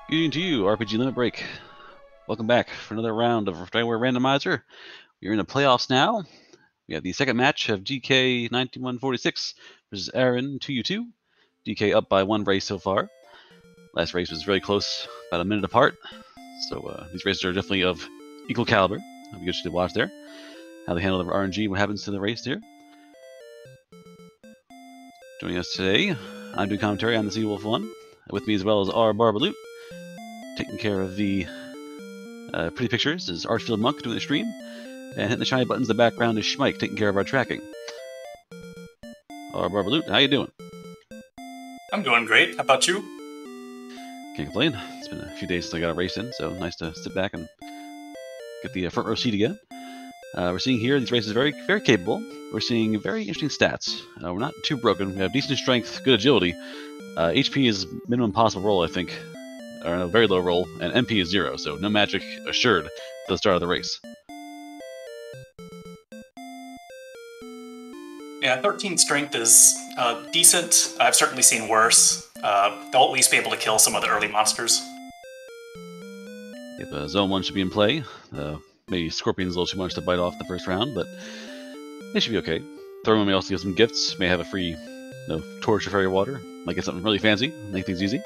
Greeting to you, RPG Limit Break. Welcome back for another round of Warrior Randomizer. We're in the playoffs now. We have the second match of dk9146 versus aaron2u2. DK up by one race so far. Last race was very close, about a minute apart. So these races are definitely of equal caliber. I'll be good to watch there. How they handle the RNG, what happens to the race here. Joining us today, I'm doing commentary on the Seawolf 1. With me as well as R. Barbalut. Taking care of the pretty pictures is Archfield Monk doing the stream, and hitting the shiny buttons in the background is Schmike taking care of our tracking. R. Barbalut, how you doing? I'm doing great. How about you? Can't complain. It's been a few days since I got a race in, so nice to sit back and get the front row seat again. We're seeing here these races very, very capable. We're seeing very interesting stats. We're not too broken. We have decent strength, good agility. HP is minimum possible roll, I think. Or a very low roll, and MP is 0, so no magic assured to the start of the race. Yeah, 13 strength is decent. I've certainly seen worse. They'll at least be able to kill some of the early monsters. Yep, Zone 1 should be in play. Maybe Scorpion's a little too much to bite off in the first round, but it should be okay. Third one may also get some gifts, may have a free torch or fairy water. Might get something really fancy, make things easy.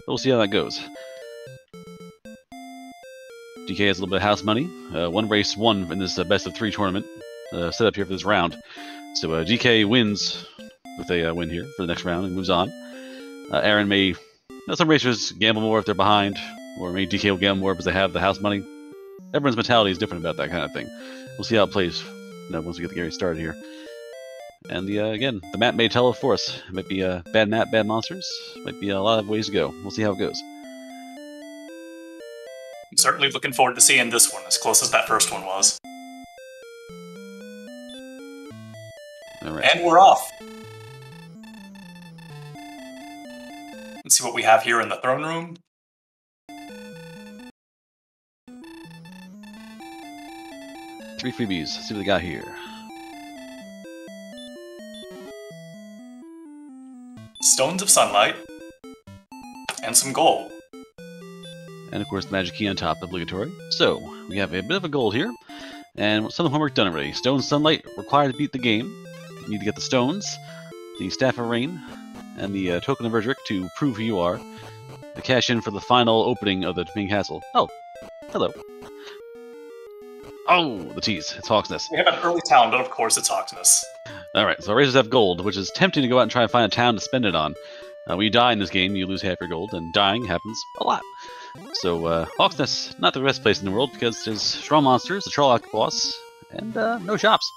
But we'll see how that goes. DK has a little bit of house money. One race won in this best of 3 tournament set up here for this round. So DK wins with a win here for the next round and moves on. Aaron may... some racers gamble more if they're behind, or maybe DK will gamble more because they have the house money. Everyone's mentality is different about that kind of thing. We'll see how it plays once we get the game started here. And again, the map may tell it for us. It might be a bad map, bad monsters. Might be a lot of ways to go. We'll see how it goes. I'm certainly looking forward to seeing this one, as close as that first one was. All right. And we're off. Let's see what we have here in the throne room. Three freebies. Let's see what they got here. Stones of Sunlight, and some gold. And of course the magic key on top, obligatory. So, we have a bit of a gold here, and some of the homework done already. Stone Sunlight required to beat the game. You need to get the stones, the Staff of Rain, and the Token of Erdrick to prove who you are. To cash in for the final opening of the main castle. Oh, hello. Oh, the tease. It's Hawksness. We have an early town, but of course it's Hawksness. Alright, so racers have gold, which is tempting to go out and try and find a town to spend it on. When you die in this game, you lose half your gold, and dying happens a lot. So, Hawksness, not the best place in the world, because there's strong monsters, a Trolloc boss, and no shops.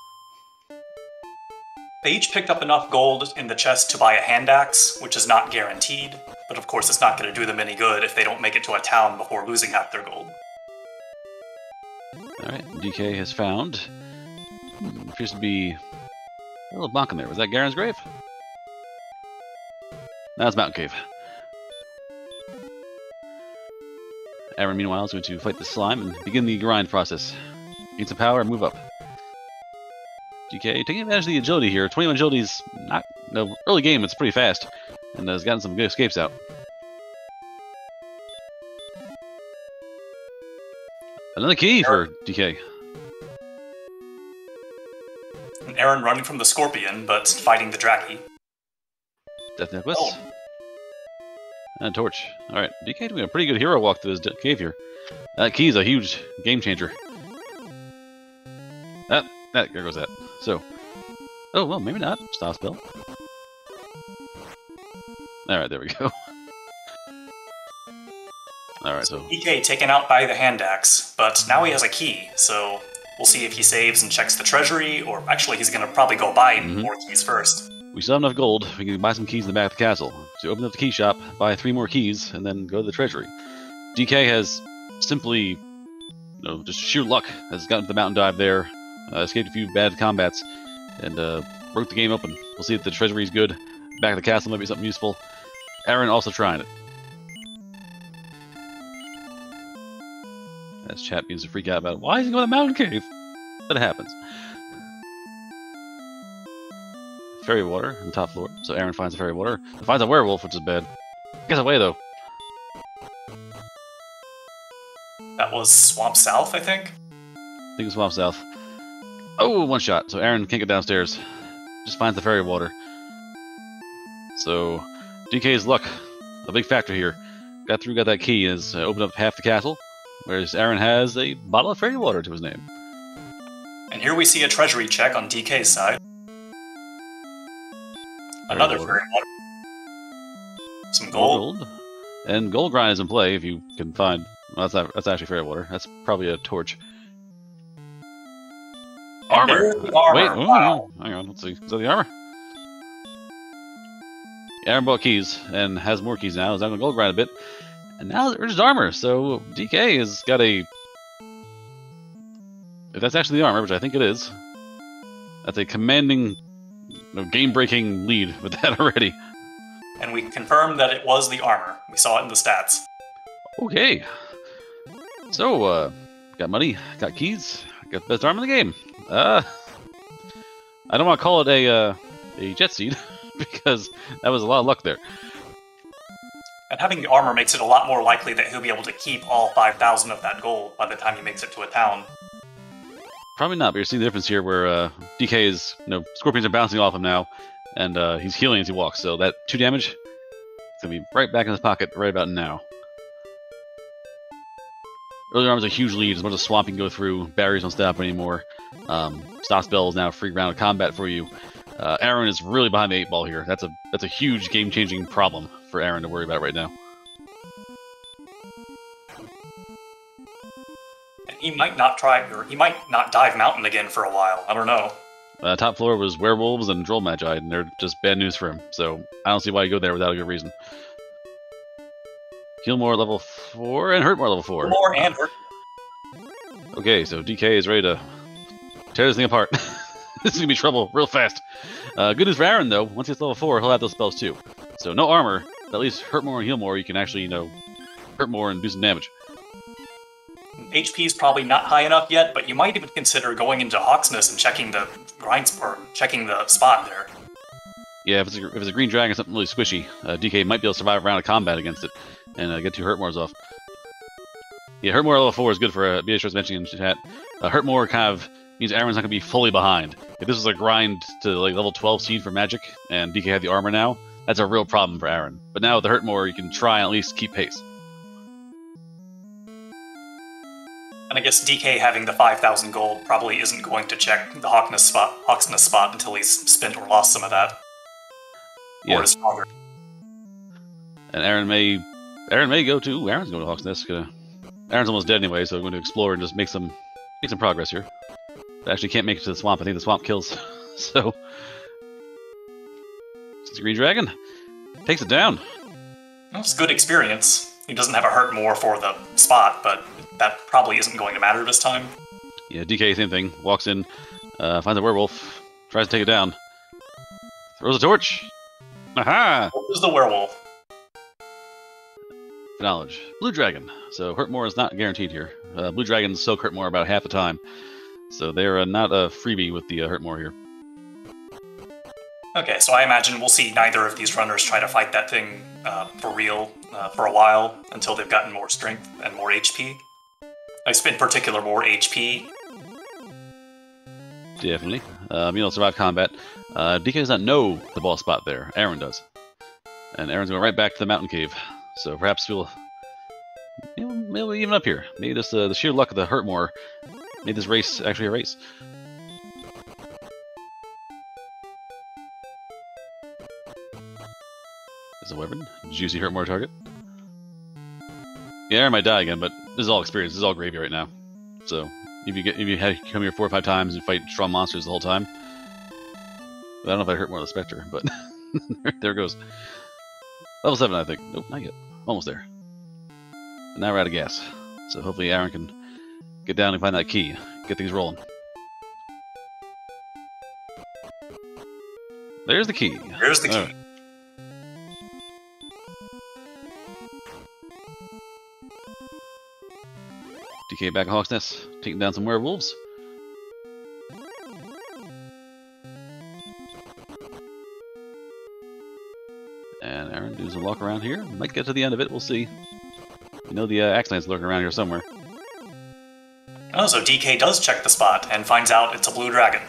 They each picked up enough gold in the chest to buy a hand axe, which is not guaranteed, but of course it's not going to do them any good if they don't make it to a town before losing half their gold. Alright, DK has found... appears to be... a little bonk in there. Was that Garen's grave? That's Mountain Cave. Aaron, meanwhile, is going to fight the slime and begin the grind process. Gain some power and move up. DK taking advantage of the agility here. 21 agility is not... early game, it's pretty fast. And has gotten some good escapes out. Another key for DK. Aaron running from the Scorpion, but fighting the Draki. Death Necklace. Oh. And a torch. Alright, DK doing a pretty good hero walk through this cave here. That key is a huge game changer. There goes that. So. Oh, well, maybe not. Stop spell. Alright, there we go. Alright, so... DK taken out by the hand axe, but now he has a key, so... we'll see if he saves and checks the treasury, or actually he's going to probably go buy more keys first. We still have enough gold. We can buy some keys in the back of the castle. So open up the key shop, buy 3 more keys, and then go to the treasury. DK has simply, just sheer luck, has gotten to the mountain dive there, escaped a few bad combats, and broke the game open. We'll see if the treasury is good. Back of the castle might be something useful. Aaron also trying it. As chat begins to freak out about it. Why is he going to the mountain cave? That happens. Fairy water on the top floor. So Aaron finds the fairy water. Finds a werewolf, which is bad. Gets away though. That was Swamp South, I think. I think it's Swamp South. Oh, one shot. So Aaron can't get downstairs. Just finds the fairy water. So DK's luck, a big factor here. Got through, got that key, and has opened up half the castle, whereas Aaron has a bottle of fairy water to his name. And here we see a treasury check on DK's side. Another fairy water. Some gold. And gold grind is in play if you can find. Well, that's actually fairy water. That's probably a torch. Armor. Wait, wow. Hang on. Let's see. Is that the armor? Aaron bought keys and has more keys now. He's not going to gold grind a bit, and now there's armor. So DK has got a. If that's actually the armor, which I think it is, that's a commanding, game-breaking lead with that already. And we confirmed that it was the armor. We saw it in the stats. Okay. So, got money, got keys, got the best armor in the game. I don't want to call it a jet seed, because that was a lot of luck there. And having the armor makes it a lot more likely that he'll be able to keep all 5,000 of that gold by the time he makes it to a town. Probably not, but you're seeing the difference here where DK is, scorpions are bouncing off him now, and he's healing as he walks, so that 2 damage is going to be right back in his pocket right about now. Earlier armor's a huge lead. There's a bunch of swamp you can go through. Barriers don't stop anymore. Stop spell is now a free round of combat for you. Aaron is really behind the 8 ball here. That's a huge game-changing problem for Aaron to worry about right now. And he might not try, or he might not dive mountain again for a while. I don't know. Top floor was werewolves and droll magi, and they're just bad news for him. So I don't see why you go there without a good reason. Heal more level 4 and hurt more level 4. More and hurt. Okay, so DK is ready to tear this thing apart. This is gonna be trouble real fast. Good news for Aaron though. Once he gets level 4, he'll have those spells too. So no armor, but at least hurt more and heal more. You can actually, hurt more and do some damage. HP is probably not high enough yet, but you might even consider going into Hawksness and checking the checking the spot there. Yeah, if it's a green dragon, something really squishy, DK might be able to survive a round of combat against it and get 2 hurt mores off. Yeah, hurt more level 4 is good for BH was mentioning in chat. Hurt more kind of means Aaron's not gonna be fully behind. If this was a grind to like level 12 seed for magic and DK had the armor now, that's a real problem for Aaron. But now with the hurt more, you can try and at least keep pace. And I guess DK having the 5,000 gold probably isn't going to check the Hawksness spot until he's spent or lost some of that. Yeah. Or is stronger. And Aaron may go too. Aaron's going to Hawksness. Aaron's almost dead anyway, so I'm going to explore and just make some progress here. I actually can't make it to the swamp. I think the swamp kills. So it's a green dragon. Takes it down. Well, it's good experience. He doesn't have a hurt more for the spot, but that probably isn't going to matter this time. Yeah, DK, same thing. Walks in, finds a werewolf, tries to take it down. Throws a torch. Aha! What was the werewolf? For knowledge. Blue dragon. So hurt more is not guaranteed here. Blue dragons soak hurt more about half the time. So they're not a freebie with the hurt more here. Okay, so I imagine we'll see neither of these runners try to fight that thing for real for a while until they've gotten more strength and more HP. In particular, more HP. Definitely. Survive combat. DK does not know the ball spot there. Aaron does. And Aaron's going right back to the mountain cave. So perhaps maybe even up here. Maybe this the sheer luck of the hurt more made this race actually a race. There's a weapon. Juicy hurt more target. Yeah, Aaron might die again, but this is all experience. This is all gravy right now. So if you had come here 4 or 5 times and fight strong monsters the whole time. I don't know if I hurt more of the Spectre, but there it goes. Level 7, I think. Nope, not yet. Almost there. And now we're out of gas. So hopefully Aaron can get down and find that key. Get things rolling. There's the key. There's the key. Right. DK back at Hawk's Nest, taking down some werewolves. And Aaron does a walk around here. Might get to the end of it, we'll see. You know the Axe Knight's lurking around here somewhere. Oh, so DK does check the spot and finds out it's a blue dragon.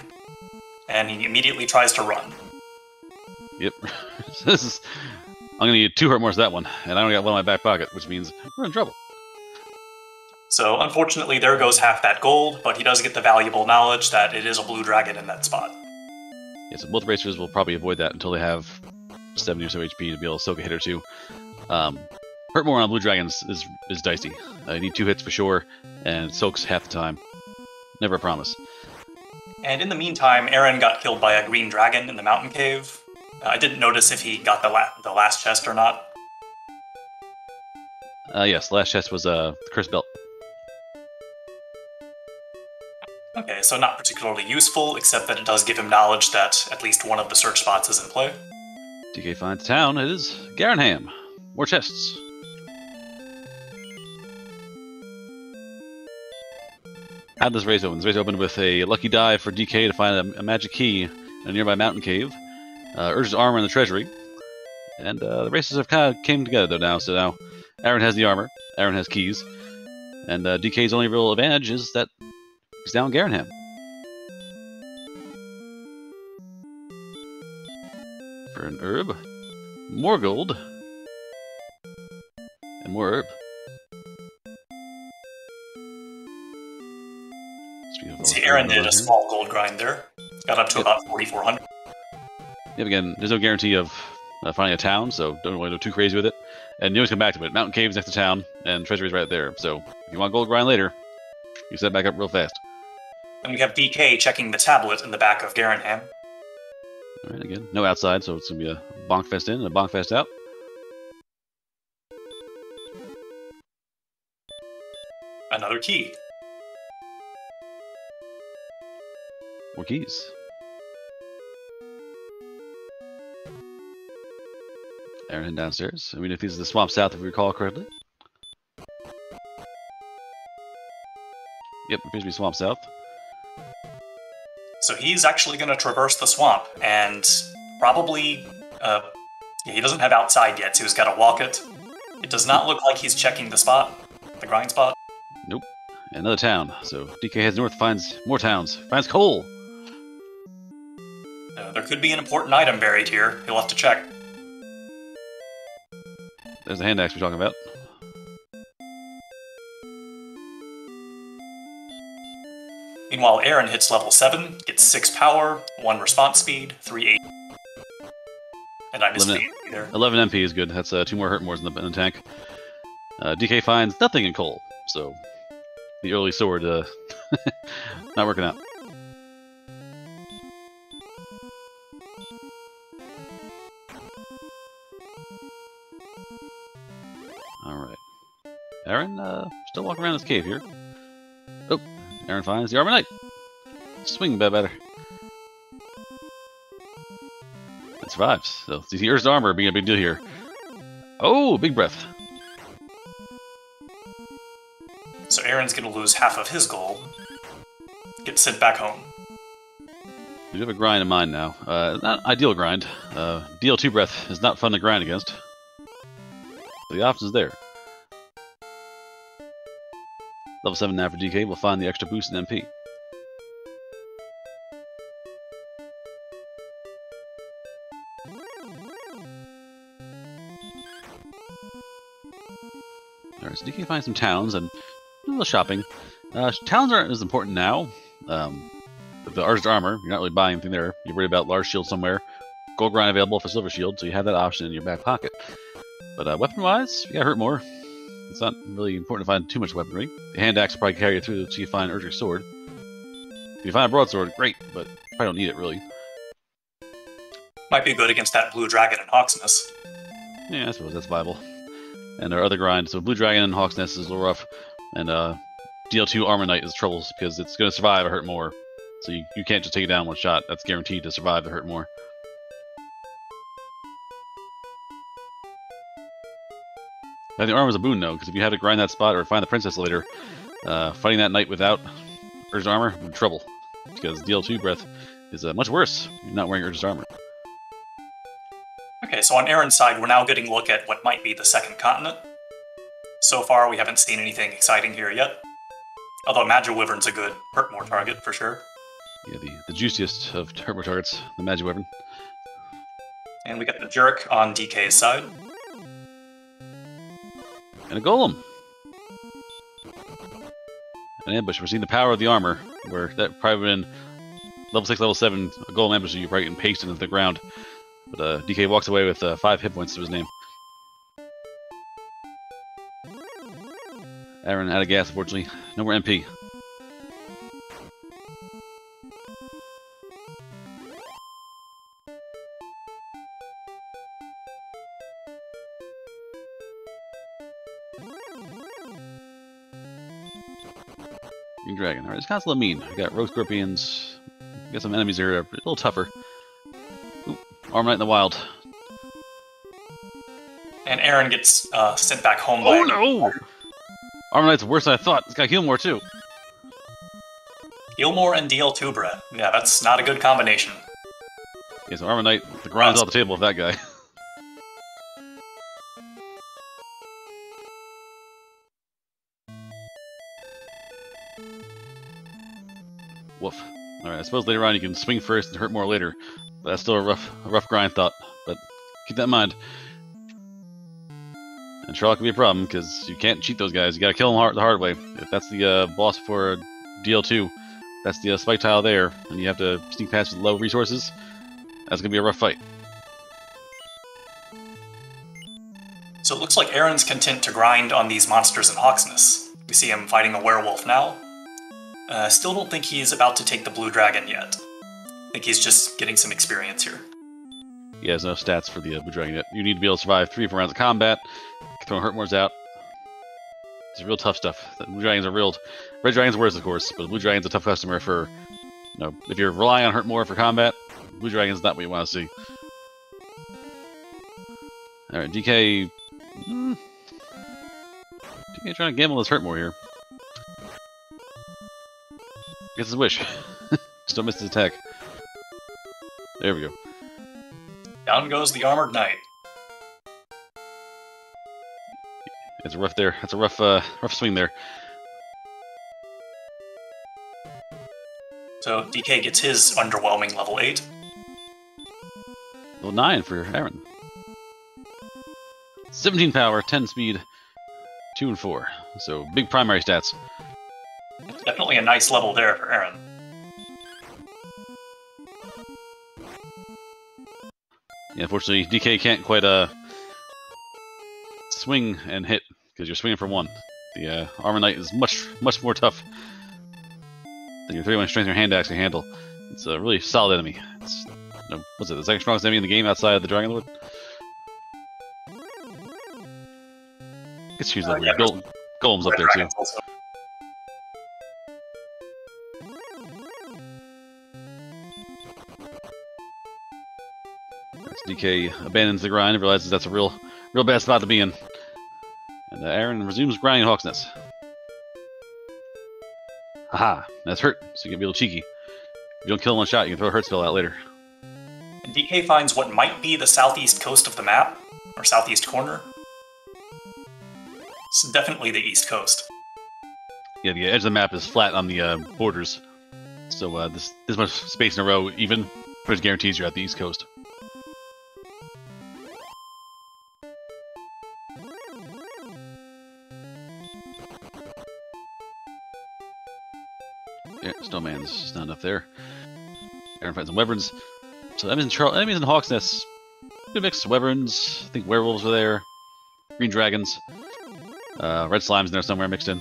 And he immediately tries to run. Yep. I'm gonna need 2 hurt more to that one, and I only got 1 in my back pocket, which means we're in trouble. So unfortunately, there goes half that gold, but he does get the valuable knowledge that it is a blue dragon in that spot. Yeah, so both racers will probably avoid that until they have 70 or so HP to be able to soak a hit or 2. Hurt more on blue dragons is dicey. You need 2 hits for sure, and it soaks half the time. Never a promise. And in the meantime, Aaron got killed by a green dragon in the mountain cave. I didn't notice if he got the last chest or not. Yes, the last chest was the cursed belt. Okay, so not particularly useful, except that it does give him knowledge that at least one of the search spots is in play. DK finds town. It is Garenham. More chests. How does this race open? This race opened with a lucky dive for DK to find a magic key in a nearby mountain cave. Urges armor in the treasury. And the races have kind of came together though now. So now Aaron has the armor. Aaron has keys. And DK's only real advantage is that he's down Garenham. For an herb. More gold. And more herb. See, Aaron did a small gold grind there. Got up to about 4,400. Yep, again, there's no guarantee of finding a town, so don't really go too crazy with it. And you always come back to it. Mountain Cave's next to town, and Treasury's right there. So if you want gold grind later, you set back up real fast. And we have DK checking the tablet in the back of Garenham. Alright, again, no outside, so it's going to be a bonk fest in and a bonk fest out. Another key. More keys. Aaron downstairs. I mean, if these are the swamp south, if we recall correctly. Yep, appears to be swamp south. So he's actually going to traverse the swamp, and probably, he doesn't have outside yet, so he's got to walk it. It does not look like he's checking the spot, the grind spot. Nope. Another town. So DK heads north, finds more towns, finds coal. There could be an important item buried here. He'll have to check. There's the hand axe we're talking about. Meanwhile, Aaron hits level 7, gets 6 power, 1 response speed, 3 8. And I missed the 8 there. 11 MP is good. That's 2 more hurt mores in the tank. DK finds nothing in coal, so the early sword not working out. Alright. Aaron, still walking around this cave here. Oh, Aaron finds the Armor Knight. Swing better. It survives. So, the Urged Armor being a big deal here. Oh, big breath. So Aaron's going to lose half of his gold. Get sent back home. We do have a grind in mind now. Not ideal grind. DL2 breath is not fun to grind against. The option's there. Level 7 now for DK. We'll find the extra boost in MP. Alright, so DK finds some towns and a little shopping. Towns aren't as important now. With the Urged Armor, you're not really buying anything there. You're worried about large shield somewhere. Gold grind available for silver shield, so you have that option in your back pocket. But weapon-wise, you gotta hurt more. It's not really important to find too much weaponry. The hand axe will probably carry you through until you find Urged Sword. If you find a broadsword, great, but you probably don't need it really. Might be good against that blue dragon in Hawksness. Yeah, I suppose that's viable. And our other grind, so Blue Dragon and Hawk's Nest is a little rough, and DL2 Armor Knight is troubles because it's going to survive a hurt more. So you can't just take it down one shot. That's guaranteed to survive the hurt more. And the armor is a boon though, because if you had to grind that spot or find the princess later, fighting that knight without Urged Armor would be trouble, because DL2 breath is much worse. You're not wearing Urged Armor. Okay, so on Aaron's side, we're now getting a look at what might be the second continent. So far, we haven't seen anything exciting here yet. Although Magiwyvern's a good hurt more target for sure. Yeah, the juiciest of hurt more targets, the Magiwyvern. And we got the Jerk on DK's side. And a Golem. An ambush. We're seeing the power of the armor, where that probably would have been level 6, level 7, a Golem ambush you right and pasted into the ground. But DK walks away with 5 hit points to his name. Aaron out of gas, unfortunately. No more MP. Green Dragon. Alright, this Council of Mean. We got Rogue Scorpions. We got some enemies here that are a little tougher. Ooh, Armor Knight in the wild. And Aaron gets sent back home by... Oh no! Armor Knight's worse than I thought. It's got heal more too. Heal more and DL2 Brett. Yeah, that's not a good combination. Yeah, so Armor Knight, the grind's off the table with that guy. Woof. Alright, I suppose later on you can swing first and hurt more later. But that's still a rough grind thought. But keep that in mind. And Sherlock can be a problem, because you can't cheat those guys. You gotta kill them the hard way. If that's the boss for DL2, that's the spike tile there, and you have to sneak past with low resources, that's gonna be a rough fight. So it looks like Aaron's content to grind on these monsters in Hawksness. We see him fighting a werewolf now. Still don't think he's about to take the blue dragon yet. I think he's just getting some experience here. He has no stats for the blue dragon yet. You need to be able to survive 3 or 4 rounds of combat, throwing Hurtmores out. It's real tough stuff. The blue dragons are real. Red dragon's worse, of course, but the blue dragon's a tough customer for, you know, if you're relying on Hurtmore for combat, blue dragon's not what you want to see. Alright, DK... DK trying to gamble his Hurtmore here. Gets his wish. Just don't miss his attack. There we go. Down goes the Armored Knight. It's a rough there. That's a rough swing there. So DK gets his underwhelming level 8. Level 9 for Aaron. 17 power, 10 speed, 2 and 4. So big primary stats. Definitely a nice level there for Aaron. Yeah, unfortunately, DK can't quite swing and hit because you're swinging for 1. The Armor Knight is much more tough than your 3-1 strength or hand axe can handle. It's a really solid enemy. It's, you know, what's it? The second strongest enemy in the game outside of the Dragon Lord. I guess she's yeah, Golem's up there too. Also. DK abandons the grind and realizes that's a real bad spot to be in. And Aaron resumes grinding Hawksness. Haha, that's hurt, so you can be a little cheeky. If you don't kill in one shot, you can throw a hurt spell out later. And DK finds what might be the southeast coast of the map, or southeast corner. It's definitely the east coast. Yeah, the edge of the map is flat on the borders, so this much space in a row even pretty guarantees you're at the east coast. Yeah, Snowman's just not enough there. Aaron finds some wyverns. So enemies in Hawksness. Good mix. Wyverns. I think werewolves are there. Green dragons. Red slime's in there somewhere mixed in.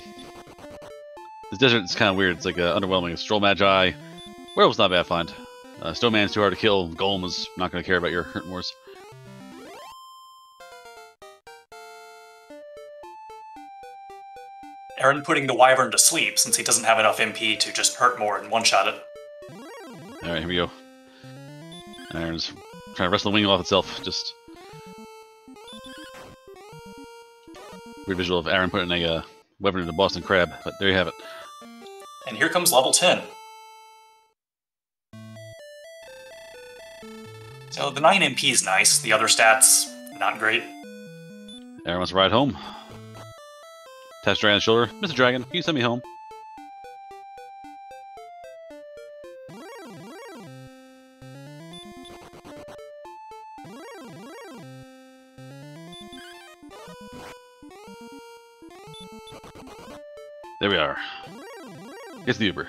This desert is kind of weird. It's like underwhelming. Stroll Magi. Werewolf's not a bad find. Snowman's too hard to kill. Golem is not going to care about your Hurtmores. Aaron putting the wyvern to sleep since he doesn't have enough MP to just hurt more and one-shot it. Alright, here we go. Aaron's trying to wrestle the wing off itself. Just weird visual of Aaron putting a wyvern into Boston Crab, but there you have it. And here comes level 10. So the 9 MP is nice, the other stats, not great. Aaron wants to ride home. Taps Dragon on the shoulder. Mr. Dragon, can you send me home? There we are. It's the Uber.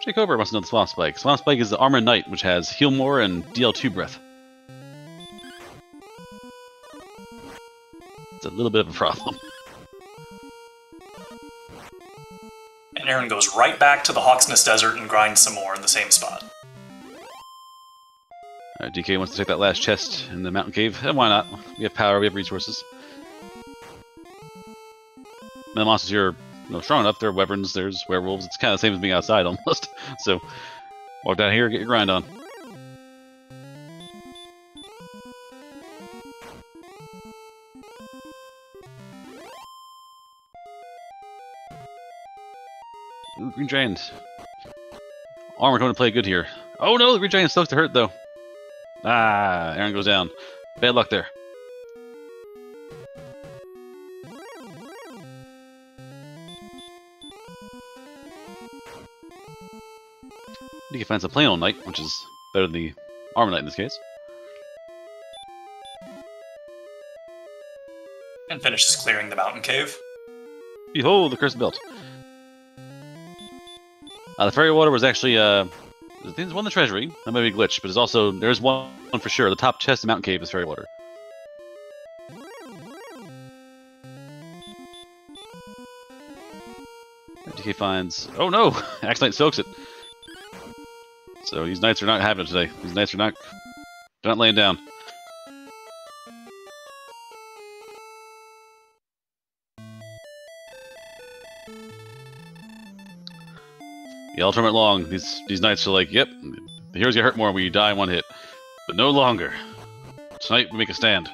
Jake Over wants to know the Swamp Spike. Swamp Spike is the Armor Knight, which has Heal More and DL2 Breath. It's a little bit of a problem. And Aaron goes right back to the Hawksness Desert and grinds some more in the same spot. Alright, DK wants to take that last chest in the mountain cave. And why not? We have power, we have resources. And the monsters here are strong enough. There are wyverns, there's werewolves. It's kind of the same as being outside almost. So, walk down here, get your grind on. Ooh, Green Giant. Armor going to play good here. Oh no, the Green Giant sucks to hurt though. Ah, Aaron goes down. Bad luck there. You can find some plain old knight, which is better than the armor knight in this case. And finishes clearing the mountain cave. Behold, the cursed belt. The fairy water was actually, I think there's one in the treasury. That might be a glitch, but there's one for sure. The top chest of Mountain Cave is fairy water. DK finds, oh no! Axe Knight soaks it. So these knights are not having it today. These knights are not laying down. The all tournament long, these knights are like, yep, the heroes get hurt more when you die in one hit. But no longer. Tonight we make a stand.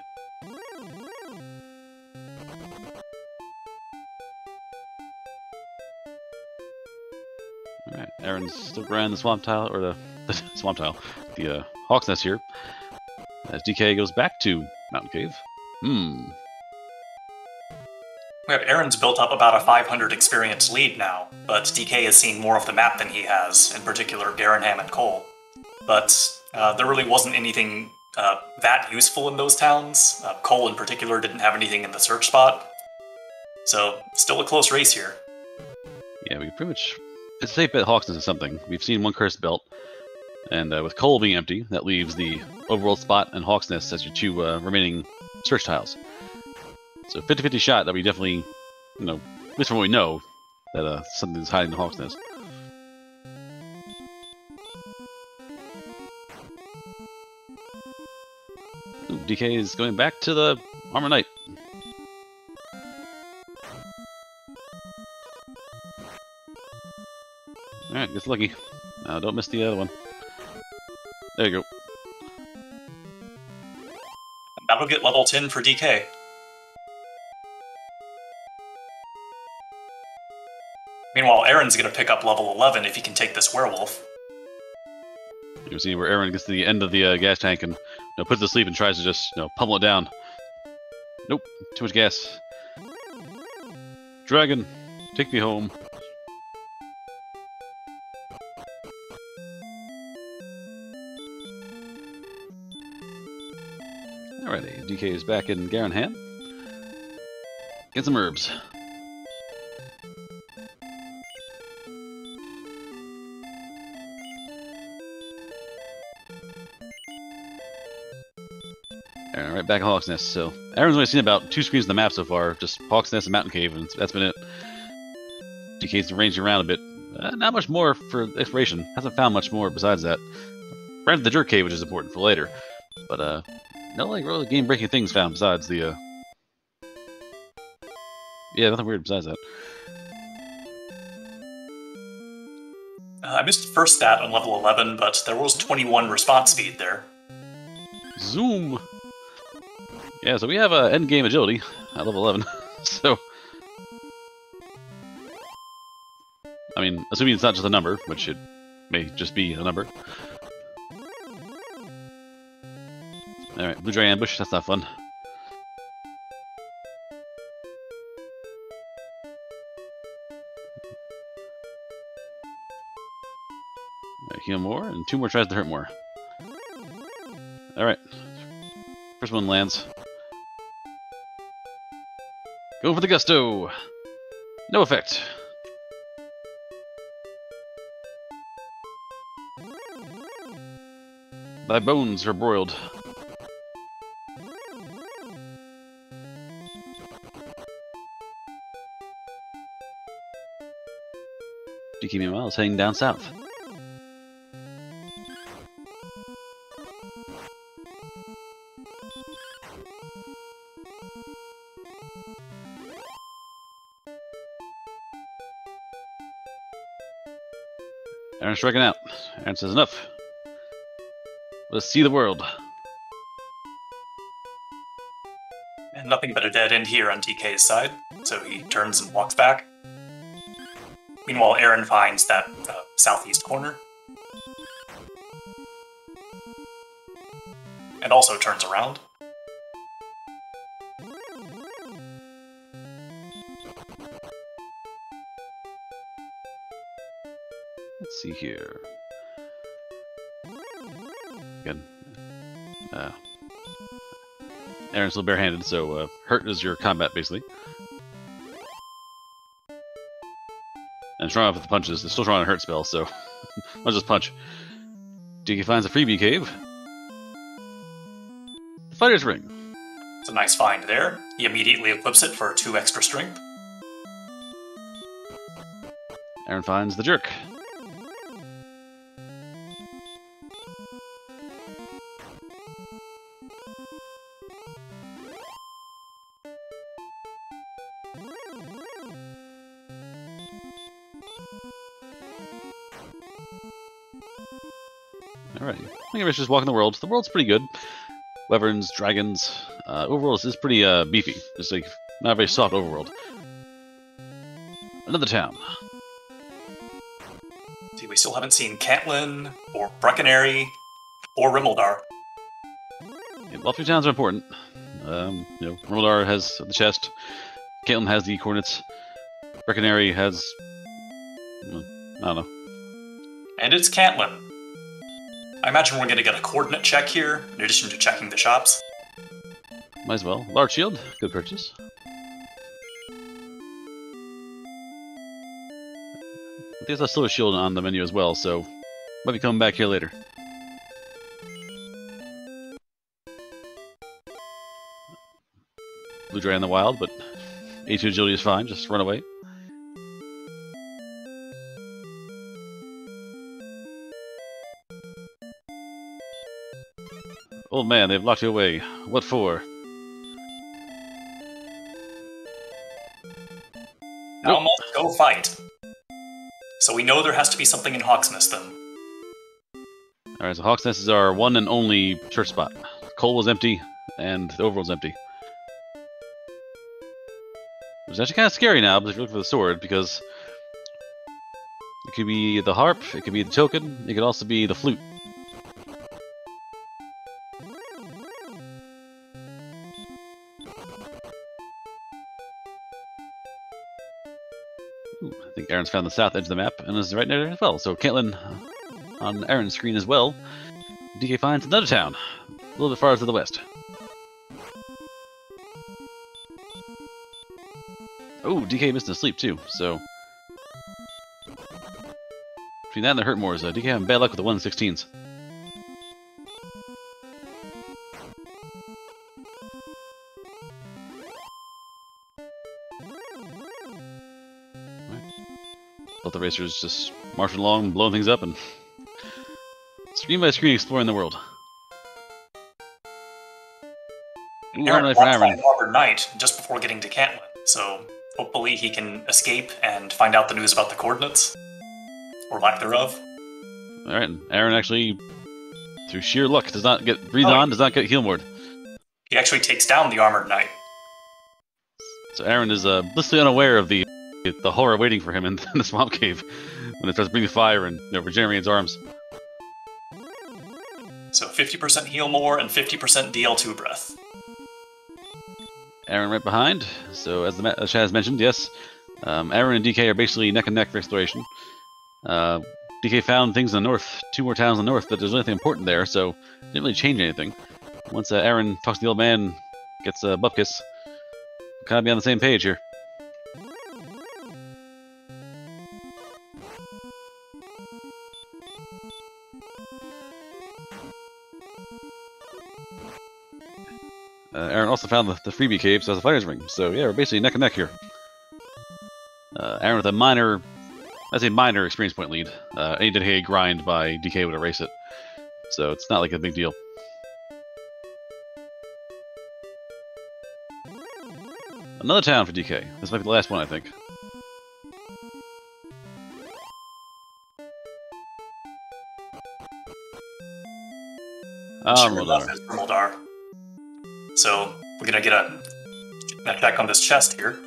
Alright, Aaron's still grinding the swamp tile, or the swamp tile, the Hawk's Nest here. As DK goes back to Mountain Cave. We have Aaron's built up about a 500 experience lead now, but DK has seen more of the map than he has, in particular Garenham and Cole. But there really wasn't anything that useful in those towns. Cole in particular didn't have anything in the search spot. So, still a close race here. Yeah, we pretty much... It's a safe bet Hawksness is something. We've seen one cursed belt, and with Cole being empty, that leaves the overworld spot and Hawksness as your two remaining search tiles. So 50-50 shot that we definitely, at least from what we know, that something's hiding in the Hawk's Nest. Ooh, DK is going back to the Armor Knight. Alright, gets lucky. Don't miss the other one. There you go. That'll get level 10 for DK. Meanwhile, Aaron's going to pick up level 11 if he can take this werewolf. You can see where Aaron gets to the end of the gas tank and puts it to sleep and tries to just pummel it down. Nope, too much gas. Dragon, take me home. Alrighty, DK is back in Garenham. Get some herbs. Aaron, right back at Hawk's Nest. So Aaron's only seen about 2 screens of the map so far, just Hawk's Nest and Mountain Cave, and that's been it. DK's ranged around a bit. Not much more for exploration. Hasn't found much more besides that. Ran to the Jerk Cave, which is important for later. But no really game-breaking things found besides the yeah, nothing weird besides that. I missed the first stat on level 11, but there was 21 response speed there. Zoom! Yeah, so we have endgame agility at level 11. So, I mean, assuming it's not just a number, which it may just be a number. Alright, Blue Dry Ambush, that's not fun. Heal more, and 2 more tries to hurt more. Alright. First one lands. Go for the gusto! No effect. Thy bones are broiled. DK meanwhile is heading down south. Aaron's striking out. Aaron says enough. Let's see the world. And nothing but a dead end here on DK's side, so he turns and walks back. Meanwhile, Aaron finds that southeast corner. And also turns around. Let's see here. Again, Aaron's still barehanded, so hurt is your combat, basically. And strong off with the punches. They're still trying to hurt spell, so I'll just punch. DK finds a freebie cave. The Fighter's Ring. It's a nice find there. He immediately equips it for 2 extra strength. Aaron finds the Jerk. Alright, I think everybody's just walking the world. The world's pretty good. Wyverns, dragons. Overworld is pretty beefy. It's like not a very soft overworld. Another town. See, we still haven't seen Cantlin, or Breckenary, or Rimmildar. Yeah, all 3 towns are important. Rimmildar has the chest. Caitlin has the coordinates. Breckenary has... I don't know. And it's Cantlin. I imagine we're going to get a coordinate check here, in addition to checking the shops. Might as well. Large shield, good purchase. There's a silver shield on the menu as well, so might be coming back here later. Blue Dragon in the wild, but A2 agility is fine, just run away. Old man, they've locked you away. What for? Now must go fight. So we know there has to be something in Hawksnest then. Alright, so Hawksnest is our one and only church spot. Coal was empty, and the overworld's empty. It's actually kind of scary now, but if you're looking for the sword, because it could be the harp, it could be the token, it could also be the flute. Ooh, I think Aaron's found the south edge of the map, and is right there as well. So Caitlin on Aaron's screen as well. DK finds another town, a little bit farther to the west. Oh, DK missed his sleep too, so... Between that and the hurt mores, DK having bad luck with the 116s. Both the racers just marching along, blowing things up, and screen by screen exploring the world. Ooh, Aaron for Aaron. Armored Knight just before getting to Cantlin, so hopefully he can escape and find out the news about the coordinates, or lack thereof. Alright, Aaron actually, through sheer luck, does not get breathed on, does not get heal moored. He actually takes down the Armored Knight. So Aaron is blissfully unaware of the horror waiting for him in the swamp cave when it starts breathing fire and regenerating his arms. So 50% heal more and 50% DL2 breath. Aaron right behind. So as Chad has mentioned, yes, Aaron and DK are basically neck and neck for exploration. DK found things in the north, 2 more towns in the north, but there's nothing important there, so it didn't really change anything. Once Aaron talks to the old man, gets Bupkis, we'll kind of be on the same page here. Aaron also found the freebie cave, so has a fighter's ring. So yeah, we're basically neck and neck here. Aaron with a minor, I'd say minor experience point lead. Any dedicated grind by DK would erase it. So it's not like a big deal. Another town for DK. This might be the last one, I think. Sure enough, it's Remoldar. So we're gonna get a check on this chest here.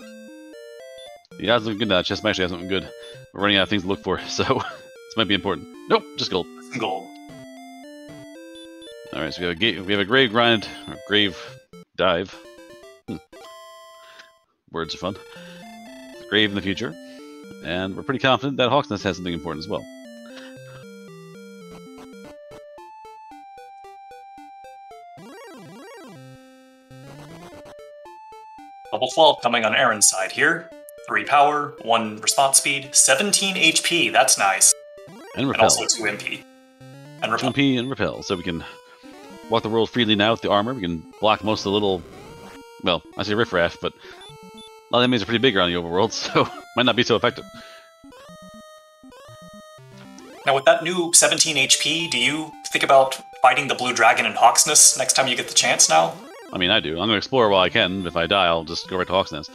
Yeah, it's looking good now. Chest actually has something good. We're running out of things to look for, so this might be important. Nope, just gold. Gold. All right, so we have a grave grind or grave dive. Words are fun. Grave in the future, and we're pretty confident that Hawk's Nest has something important as well. Level 12 coming on Aaron's side here. 3 power, 1 response speed, 17 HP, that's nice. And repel. And also 2 MP. And repel. 2 MP and repel, so we can walk the world freely now with the armor. We can block most of the little, well, I say riffraff, but a lot of enemies are pretty big around the overworld, so might not be so effective. Now with that new 17 HP, do you think about fighting the Blue Dragon in Hawk's Nest next time you get the chance now? I mean, I do. I'm going to explore while I can. If I die, I'll just go right to Hawk's Nest.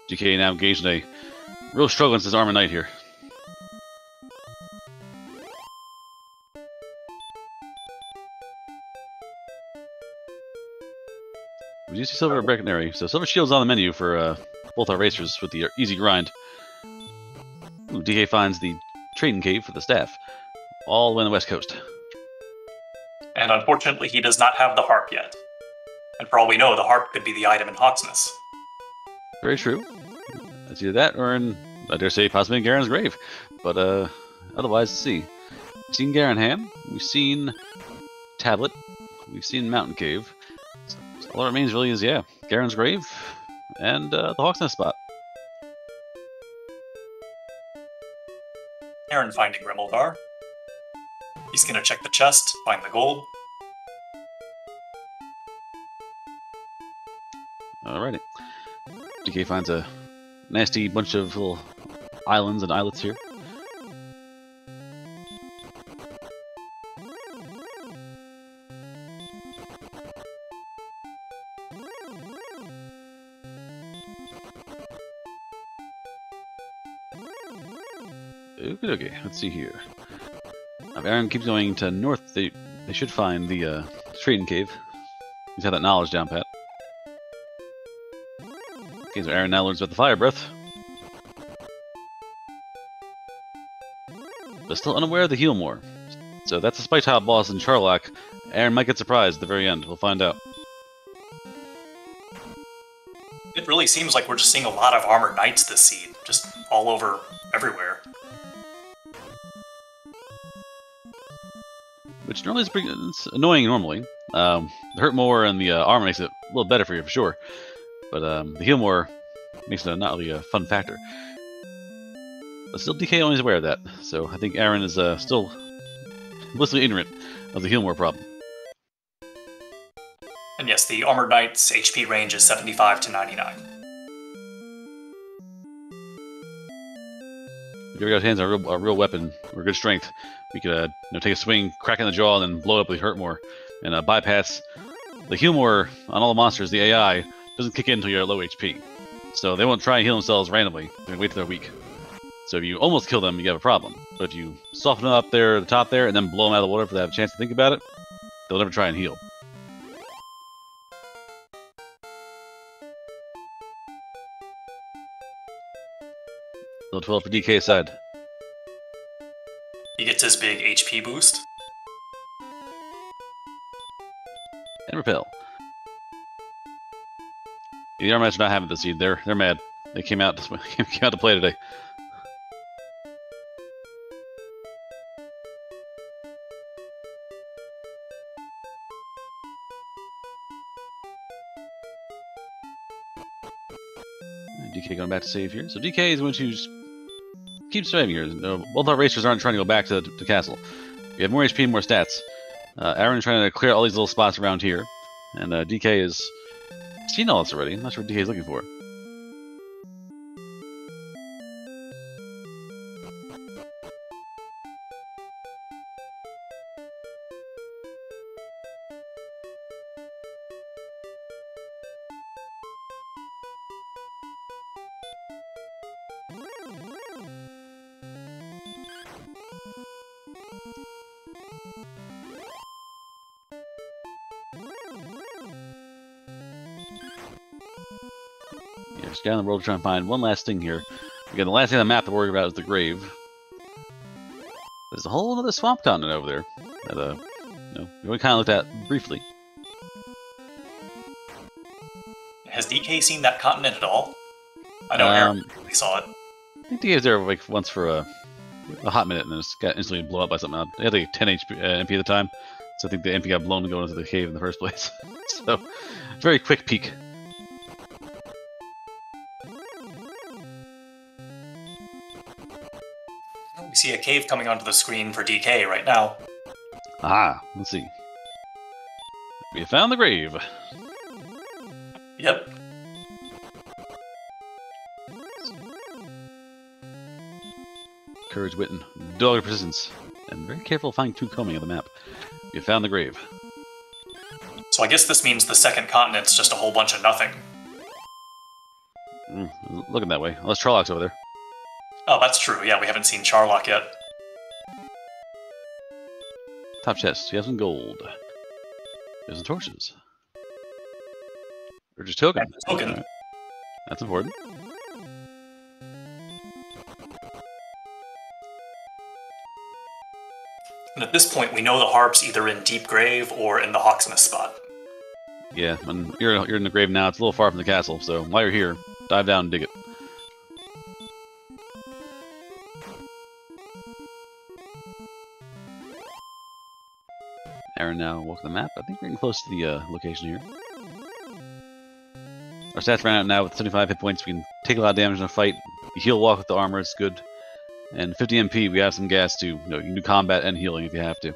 DK now engaged in a real struggle against his Armor Knight here. We do see Silver Breckenary, so Silver Shield's on the menu for both our racers with the easy grind. Ooh, DK finds the trading cave for the staff, all the way on the west coast. And unfortunately, he does not have the harp yet. And for all we know, the harp could be the item in Hawk's Nest. Very true. It's either that or in, I dare say, possibly in Garen's grave. But otherwise, let's see. We've seen Garen Ham, we've seen Tablet, we've seen Mountain Cave. So all that remains really is, yeah, Garen's grave and the Hawk's Nest spot. Aaron finding Remoldar. He's gonna check the chest, find the gold. Alrighty. DK finds a nasty bunch of little islands and islets here. Okay, let's see here. If Aaron keeps going to north, they should find the trading cave. He's had that knowledge down pat. Okay, so Aaron now learns about the fire breath. But still unaware of the heal more. So that's a spike top boss in Charlock. Aaron might get surprised at the very end. We'll find out. It really seems like we're just seeing a lot of armored knights this seed, just all over everywhere. Which normally is pretty, it's annoying normally. The hurt more and the armor makes it a little better for you for sure. But the heal more makes it not really a fun factor. But still, DK only is aware of that. So I think Aaron is still blissfully ignorant of the heal more problem. And yes, the Armored Knight's HP range is 75 to 99. If you ever got hands on a real weapon or good strength, we could take a swing, crack in the jaw, and then blow up with hurt more. And bypass the heal more on all the monsters. The AI doesn't kick in until you're at low HP. So they won't try and heal themselves randomly. They're going to wait till they're weak. So if you almost kill them, you have a problem. But if you soften them up there at the top there and then blow them out of the water for they have a chance to think about it, they'll never try and heal. Level 12 for DK side. He gets his big HP boost. And repel. The Armors are not having the seed. They're mad. They came out to play today. DK going back to save here. So DK is going to keep saving here. Both our racers aren't trying to go back to the castle. We have more HP, more stats. Aaron is trying to clear all these little spots around here. And DK is seen all this already. I'm not sure what DK is looking for. Yeah, just down the road to try and find one last thing here. Again, the last thing on the map to worry about is the grave. There's a whole other swamp continent over there that we kind of looked at briefly. Has DK seen that continent at all? I know Aaron really saw it. I think DK was there like once for a hot minute and then just got instantly blown up by something. They had like 10 MP at the time, so I think the MP got blown to go into the cave in the first place. So, very quick peek. We see a cave coming onto the screen for DK right now. Ah, let's see. We have found the grave. Yep. Courage, wit, and dogged persistence. And very careful fine-tooth combing of the map. We have found the grave. So I guess this means the second continent's just a whole bunch of nothing. Looking that way. Unless Charlock's over there. Oh, that's true. Yeah, we haven't seen Charlock yet. Top chest. You have some gold. There's some torches. Or just token. Token. Right. That's important. And at this point, we know the harp's either in Deep Grave or in the Hawksmith spot. Yeah, when you're in the grave now, it's a little far from the castle, so while you're here, dive down and dig it. Aaron now walking the map. I think we're getting close to the location here. Our stats ran out now with 75 hit points. We can take a lot of damage in a fight. You heal walk with the armor, it's good. And 50 MP, we have some gas too. You can do combat and healing if you have to.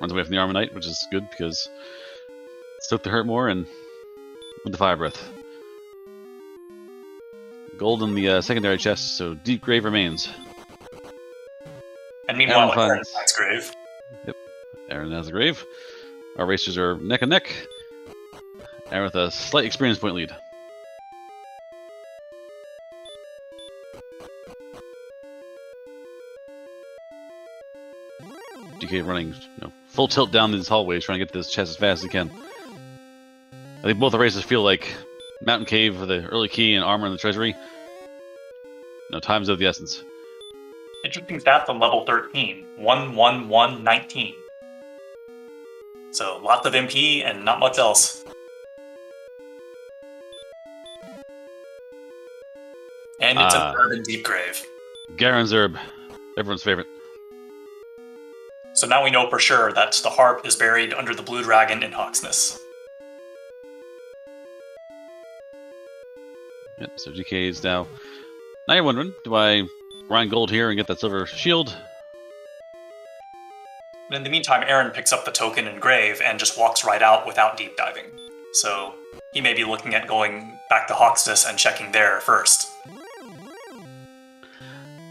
Runs away from the Armor Knight, which is good because it's took to hurt more and with the fire breath. Gold in the secondary chest, so Deep Grave remains. And meanwhile, Aaron finds grave. Yep, Aaron has a grave. Our racers are neck and neck. Aaron with a slight experience point lead. DK running full tilt down these hallways, trying to get to this chest as fast as he can. I think both the races feel like Mountain Cave for the early key and armor in the treasury. Time's of the essence. Interesting stats on level 13. 11119. So lots of MP and not much else. And it's an herb in Deep Grave. Garen's herb. Everyone's favorite. So now we know for sure that the harp is buried under the Blue Dragon in Hawksness. Yep, so GK is now... Now you're wondering, do I grind gold here and get that silver shield? And in the meantime, Aaron picks up the token in Grave and just walks right out without deep diving. So he may be looking at going back to Hawksness and checking there first.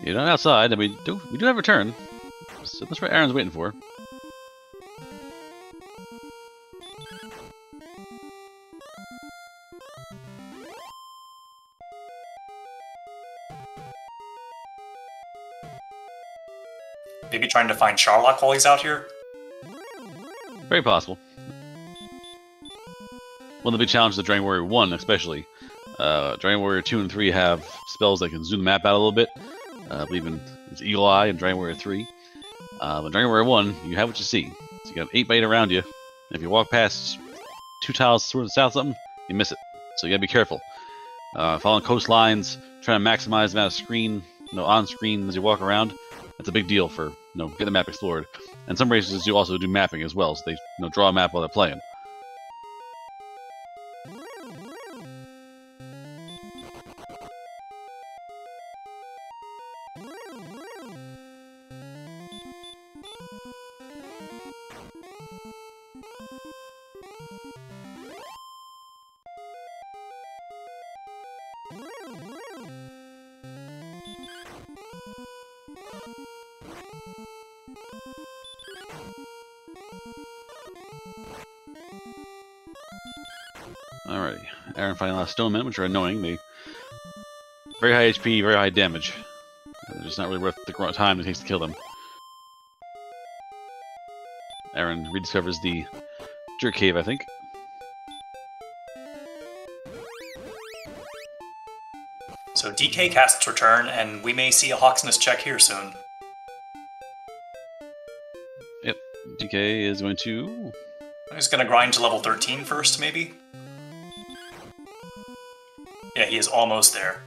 You're not outside, and we do have a turn. So that's what Aaron's waiting for. Maybe trying to find Charlock while he's out here? Very possible. One of the big challenges of Dragon Warrior 1, especially. Dragon Warrior 2 and 3 have spells that can zoom the map out a little bit. I believe in it's Eagle Eye in Dragon Warrior 3. But during Warrior 1, you have what you see. So you got 8 bait around you. And if you walk past 2 tiles toward the south something, you miss it. So you gotta be careful. Following coastlines, trying to maximize the amount of screen, on screen as you walk around. That's a big deal for getting the map explored. And some races do also do mapping as well, so they draw a map while they're playing. Alrighty, Aaron finding a lot of stonemen, which are annoying. They very high HP, very high damage. They're just not really worth the time it takes to kill them. Aaron rediscovers the Jerk Cave, I think. So DK casts Return, and we may see a Hawksness check here soon. Yep, DK is going to... He's going to grind to level 13 first, maybe? Yeah, he is almost there.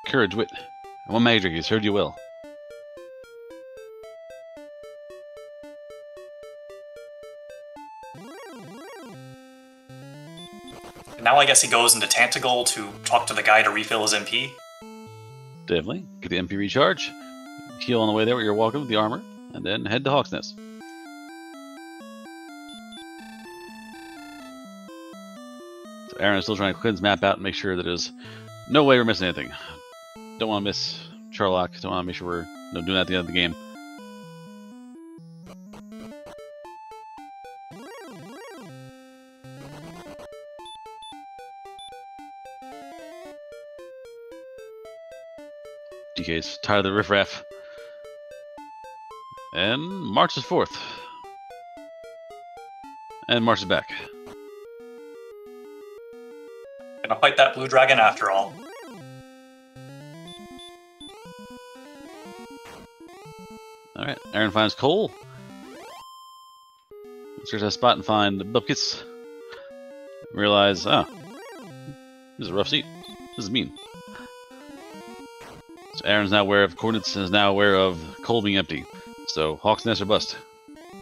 Courage, wit. One magic has served you well. And now I guess he goes into Tantagle to talk to the guy to refill his MP. Definitely. Get the MP recharge. Heal on the way there where you're walking with the armor. And then head to Hawksness. So Aaron is still trying to cleanse the map out and make sure that there's no way we're missing anything. Don't want to miss Charlock. Don't want to make sure we're doing that at the end of the game. DK's tired of the riffraff. And marches forth. And marches back. Gonna fight that blue dragon after all. Alright, Aaron finds coal. Search that spot and find buckets. Realize, this is a rough seat. This is mean. So Aaron's now aware of coordinates and is now aware of coal being empty. So Hawksness or bust.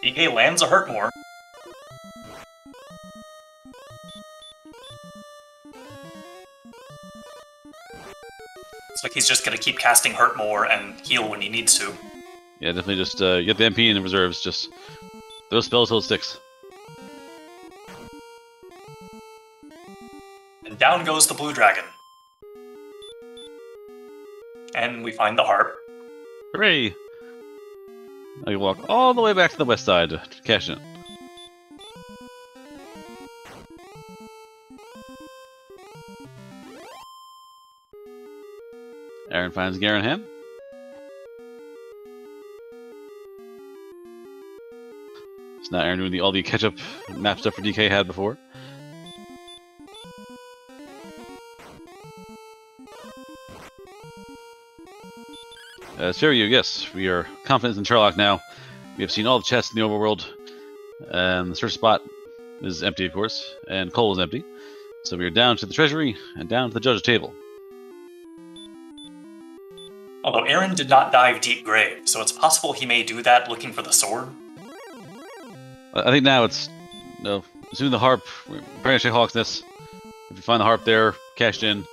DK lands a Hurtmore. It's like he's just gonna keep casting Hurtmore and heal when he needs to. Yeah, definitely just get the MP in the reserves. Just those spells till it sticks. And down goes the blue dragon. And we find the harp. Hooray! Now you walk all the way back to the west side to cash in. Aaron finds Garenham. So now Aaron doing all the catch-up map stuff for DK had before. Shiryu, yes, we are confident in Charlock now. We have seen all the chests in the overworld. The search spot is empty, of course, and coal is empty. So we are down to the treasury and down to the judge's table. Although Aaron did not dive deep grave, so it's possible he may do that looking for the sword. I think now it's, assuming the harp, we're pretty much Hawksness. If you find the harp there, cashed in,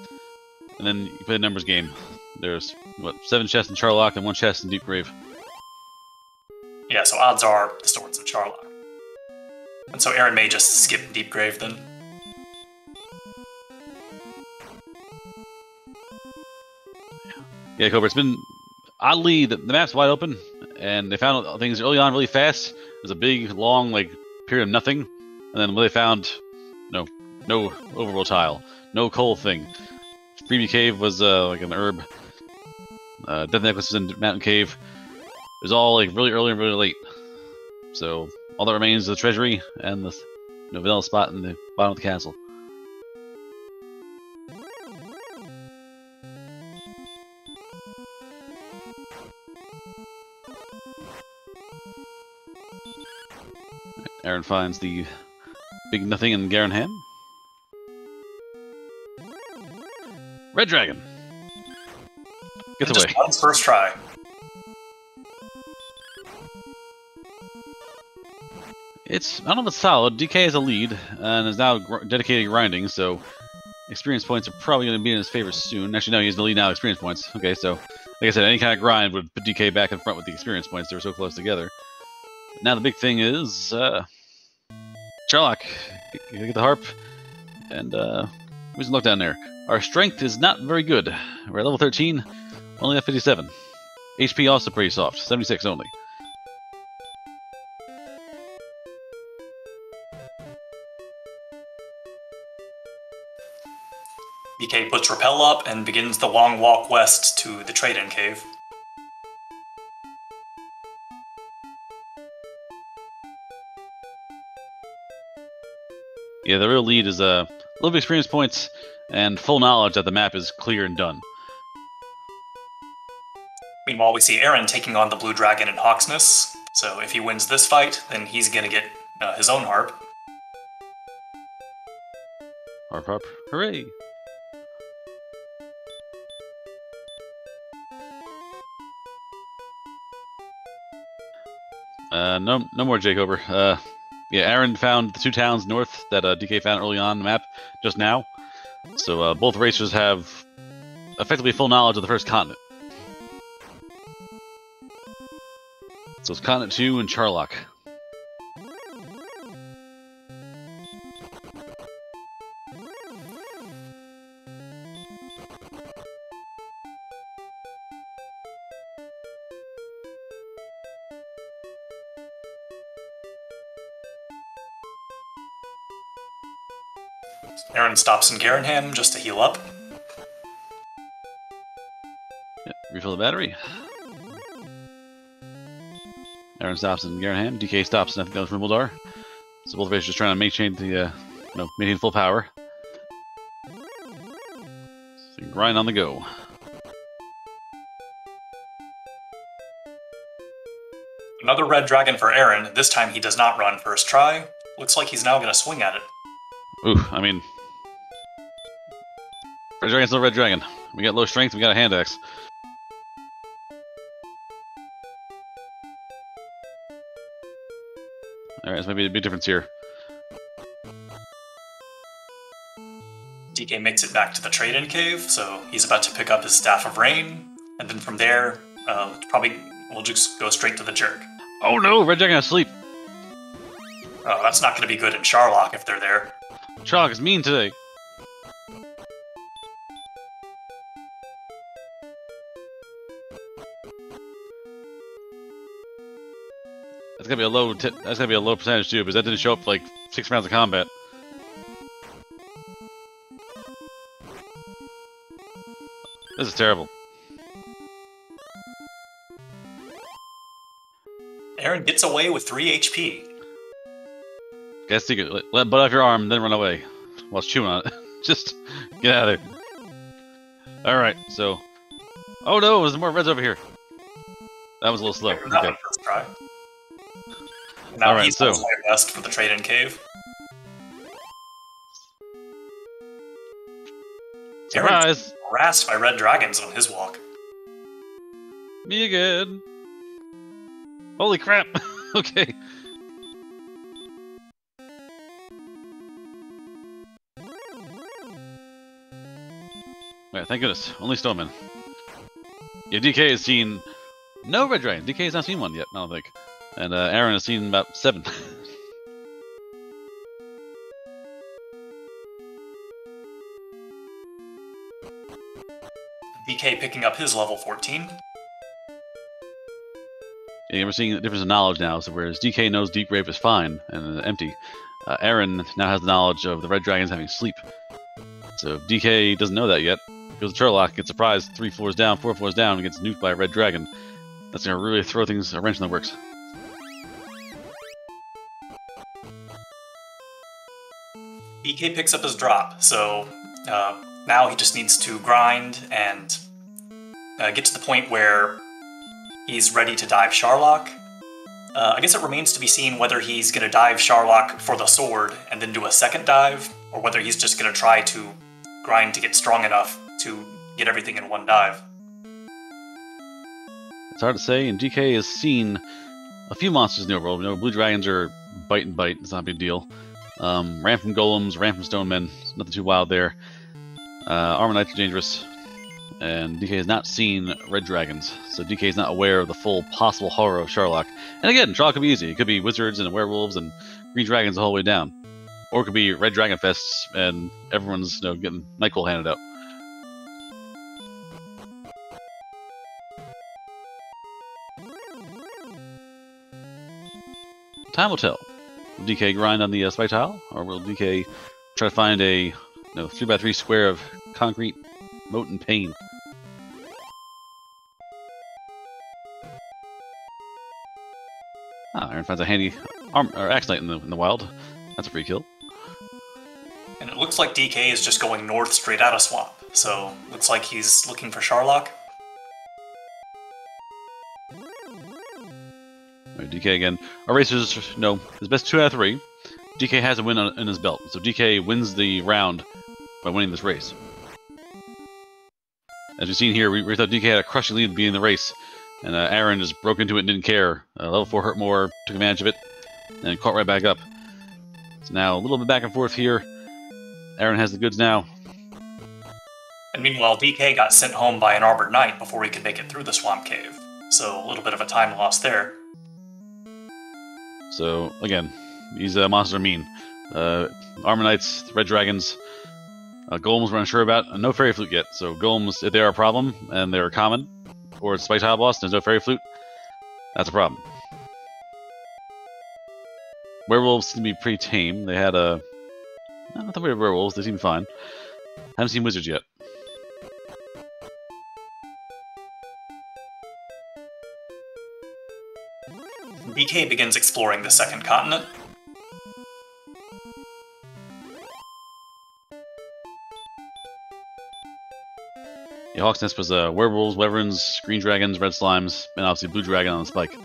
and then you play a numbers game. There's, 7 chests in Charlock and 1 chest in Deep Grave. Yeah, so odds are the sword's in Charlock. And so Aaron may just skip Deep Grave then. Yeah, Cobra, it's been oddly, the map's wide open, and they found things early on really fast. There's a big, long, period of nothing, and then when they found, no overworld tile, no coal thing. Freebie Cave was, an herb. Death Necklace was in Mountain Cave. It was all, really early and really late. So, all that remains is the treasury and the vanilla spot in the bottom of the castle. Aaron finds the big nothing in Garen Ham. Red Dragon gets away. Just runs first try. I don't know if it's solid. DK has a lead and is now dedicated grinding, so experience points are probably going to be in his favor soon. Actually, no, he has the lead now. Experience points. Okay, so like I said, any kind of grind would put DK back in front with the experience points. They were so close together. Now the big thing is Sherlock. Get the harp, and we just look down there. Our strength is not very good. We're at level 13, only at 57. HP also pretty soft, 76 only. BK puts Repel up and begins the long walk west to the trade-in cave. Yeah, the real lead is a little bit of experience points and full knowledge that the map is clear and done. Meanwhile, we see Aaron taking on the Blue Dragon in Hawksness. So if he wins this fight, then he's gonna get his own harp. Harp, hooray! No more Jake over. Yeah, Aaron found the 2 towns north that DK found early on the map just now. So both racers have effectively full knowledge of the first continent. So it's Continent 2 and Charlock. Aaron stops in Garenham just to heal up. Yep, refill the battery. Aaron stops in Garenham. DK stops in, I think that was Rimbledar. So both of us just trying to maintain the, maintain full power. So grind on the go. Another red dragon for Aaron. This time he does not run first try. Looks like he's now going to swing at it. Ooh, I mean... Red Dragon's still Red Dragon. We got low strength, we got a hand axe. Alright, this might be a big difference here. DK makes it back to the trade-in cave, so he's about to pick up his Staff of Rain, and then from there, we'll just go straight to the Jerk. Oh no, Red Dragon asleep! Oh, that's not going to be good in Charlock if they're there. Charlock is mean today. That's gonna be a low percentage too, because that didn't show up for like 6 rounds of combat. This is terrible. Aaron gets away with 3 HP. Guess secret. Let butt off your arm, then run away. While it's chewing on it. Just get out of there. Alright, so... Oh no, there's more reds over here. That was a little slow. Okay. Okay. First try. Now Alright, he's so... on his way west for the trade-in cave. Surprise! Aaron's harassed by red dragons on his walk. Me again. Holy crap! Okay. Alright, thank goodness. Only Stoneman. Yeah, DK has seen no red dragon. DK has not seen one yet, I don't think. And Aaron has seen about 7. DK picking up his level 14. Yeah, we're seeing the difference in knowledge now. So whereas DK knows Deep Grave is fine and empty, Aaron now has the knowledge of the red dragons having sleep. So if DK doesn't know that yet, goes to Sherlock, gets surprised 3 floors down, 4 floors down, and gets nuked by a red dragon. That's gonna really throw things a wrench in the works. DK picks up his drop, so now he just needs to grind and get to the point where he's ready to dive Sherlock. I guess it remains to be seen whether he's going to dive Sharlock for the sword and then do a second dive, or whether he's just going to try to grind to get strong enough to get everything in one dive. It's hard to say, and DK has seen a few monsters in the overworld. You know, blue dragons are bite and bite, it's not a big deal. Ran from golems, ran from stone men, nothing too wild there. Armor knights are dangerous. And DK has not seen red dragons, so DK is not aware of the full possible horror of Sharlock. And again, Sharlock could be easy. It could be wizards and werewolves and green dragons the whole way down. Or it could be red dragon fests and everyone's getting Nightfall handed out. Time will tell. Will DK grind on the spike tile, or will DK try to find a 3x3 square of concrete moat and pain? Aaron finds a handy axe knight in the wild. That's a free kill. And it looks like DK is just going north straight out of swamp. So looks like he's looking for Sharlock. Alright, DK again. Our racers, his best 2 out of 3. DK has a win in his belt, so DK wins the round by winning this race. As we've seen here, we thought DK had a crushing lead being in the race, and Aaron just broke into it and didn't care. Level 4 hurt more, took advantage of it, and caught right back up. So now a little bit back and forth here. Aaron has the goods now. And meanwhile, DK got sent home by an armored knight before he could make it through the swamp cave. So a little bit of a time loss there. So again, these monsters are mean. Armor knights, red dragons, golems we're unsure about, and no fairy flute yet. So golems, if they're a problem and they're common, or it's spike tile boss and there's no fairy flute, that's a problem. Werewolves seem to be pretty tame. They had a... not the way of werewolves, they seem fine. Haven't seen wizards yet. DK begins exploring the second continent. Yeah, Hawk's Nest was werewolves, wyverns, green dragons, red slimes, and obviously blue dragon on the spike.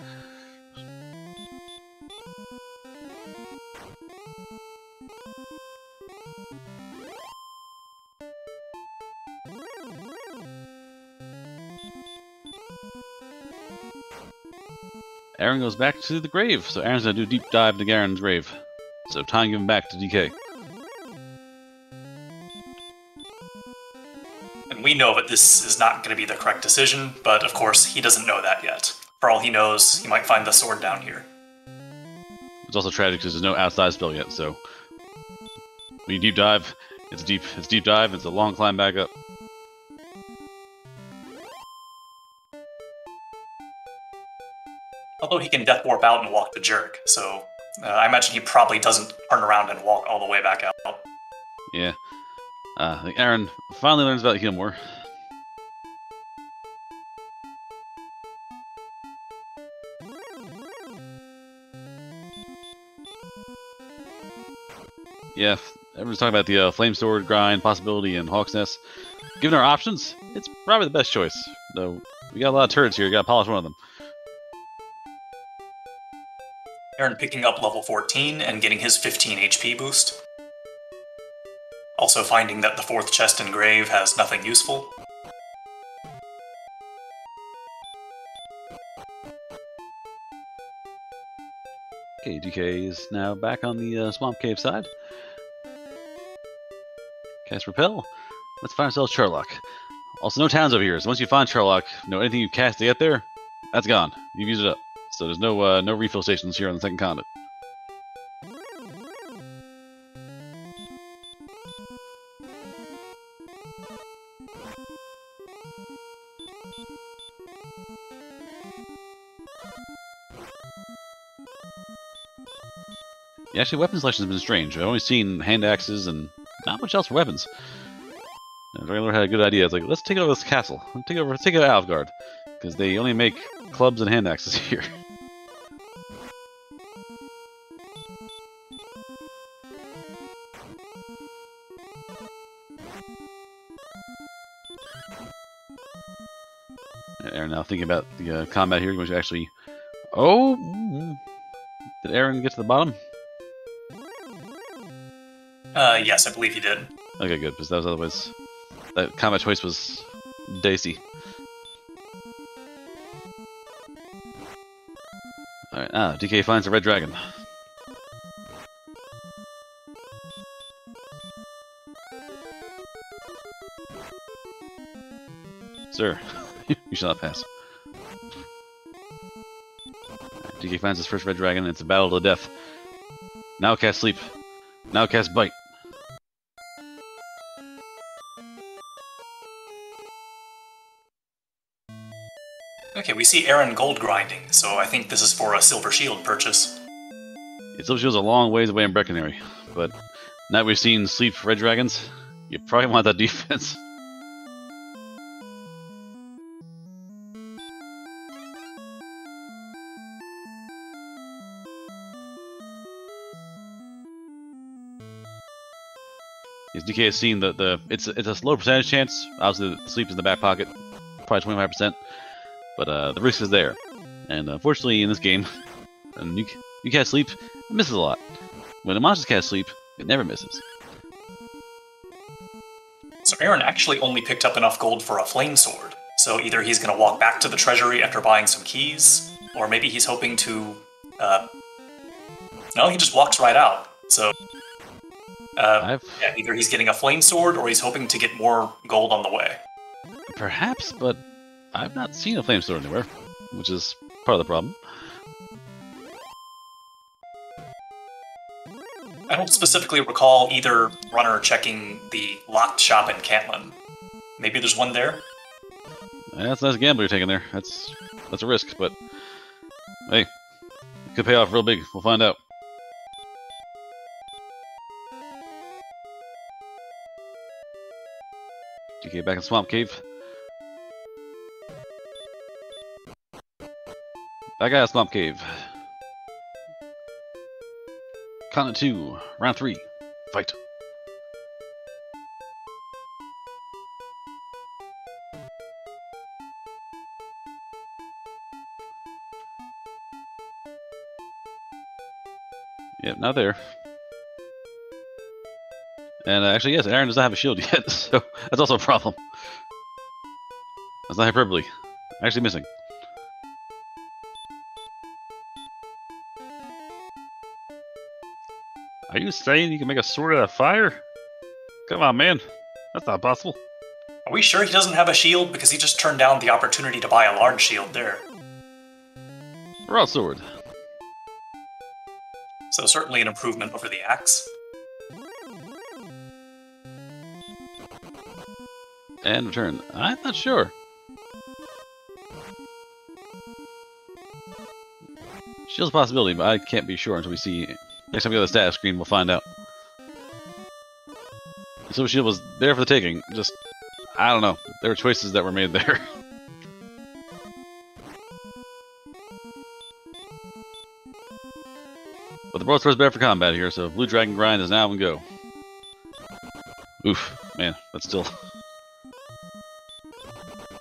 Aaron goes back to the grave, so Aaron's going to do a deep dive to Aaron's grave. So time giving back to DK. And we know that this is not going to be the correct decision, but of course he doesn't know that yet. For all he knows, he might find the sword down here. It's also tragic because there's no outside spell yet, so when you deep dive, it's deep dive, it's a long climb back up. Although he can death warp out and walk the jerk, so I imagine he probably doesn't turn around and walk all the way back out. Yeah. I think Aaron finally learns about heal more. Yeah, everyone's talking about the Flame Sword grind possibility and Hawk's Nest. Given our options, it's probably the best choice. Though we got a lot of turrets here, you gotta polish one of them. Aaron picking up level 14 and getting his 15 HP boost. Also finding that the fourth chest in grave has nothing useful. Okay, DK is now back on the Swamp Cave side. Cast Repel. Let's find ourselves Sharlock. Also, no towns over here, so once you find Sharlock, anything you cast to get there, that's gone. You've used it up. So there's no refill stations here on the second continent. Yeah, actually, weapon selection has been strange. I've only seen hand axes and not much else for weapons. Dragonlord had a good idea. It's like, let's take over this castle. Let's take over Alfgard, because they only make clubs and hand axes here. Aaron now thinking about the combat here, which actually Oh! Did Aaron get to the bottom? Yes, I believe he did. Okay, good, because that was otherwise... That combat choice was dicey. Alright, DK finds a red dragon. Sir, you shall not pass. DK finds his first red dragon, and it's a battle to the death. Now cast sleep. Now cast bite. Okay, we see Aaron gold grinding, so I think this is for a silver shield purchase. Yeah, silver shield's a long ways away in Brecconary, but now that we've seen sleep red dragons, you probably want that defense. Yes, DK has seen it's a low percentage chance. Obviously, the sleep is in the back pocket, probably 25%, but the risk is there. And unfortunately, in this game, and you cast sleep, it misses a lot. When a monster cast sleep, it never misses. So Aaron actually only picked up enough gold for a flame sword. So either he's going to walk back to the treasury after buying some keys, or maybe he's hoping to. No, he just walks right out. So. Yeah, either he's getting a flame sword or he's hoping to get more gold on the way. Perhaps, but I've not seen a flame sword anywhere, which is part of the problem. I don't specifically recall either runner checking the locked shop in Cantlin. Maybe there's one there? Yeah, that's a nice gamble you're taking there. That's a risk, but hey, it could pay off real big. We'll find out. DK back in Swamp Cave. Back out of Swamp Cave. Continent 2, round 3, fight. Yep, not there. And actually, yes, Aaron does not have a shield yet, so that's also a problem. That's not hyperbole. Actually missing. Are you saying you can make a sword out of fire? Come on, man. That's not possible. Are we sure he doesn't have a shield? Because he just turned down the opportunity to buy a large shield there. Broadsword. So certainly an improvement over the axe. And return. I'm not sure. Shield's a possibility, but I can't be sure until we see. Next time we go to the status screen, we'll find out. The Silver Shield was there for the taking. Just, I don't know. There were choices that were made there. But the broadsword's better for combat here, so Blue Dragon grind is now and go. Oof, man, that's still.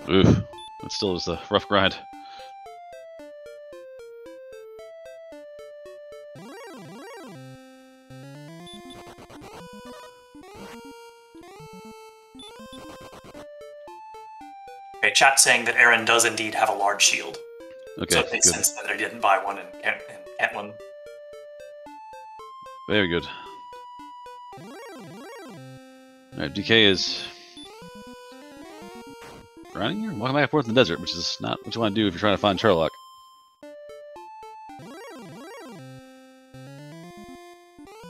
Oof, that still is a rough grind. Okay, chat saying that Aaron does indeed have a large shield. Okay, so it makes good. sense that he didn't buy one in Cantlin. Very good. Alright, DK is grinding here? Walking back and forth in the desert, which is not what you want to do if you're trying to find Charlock.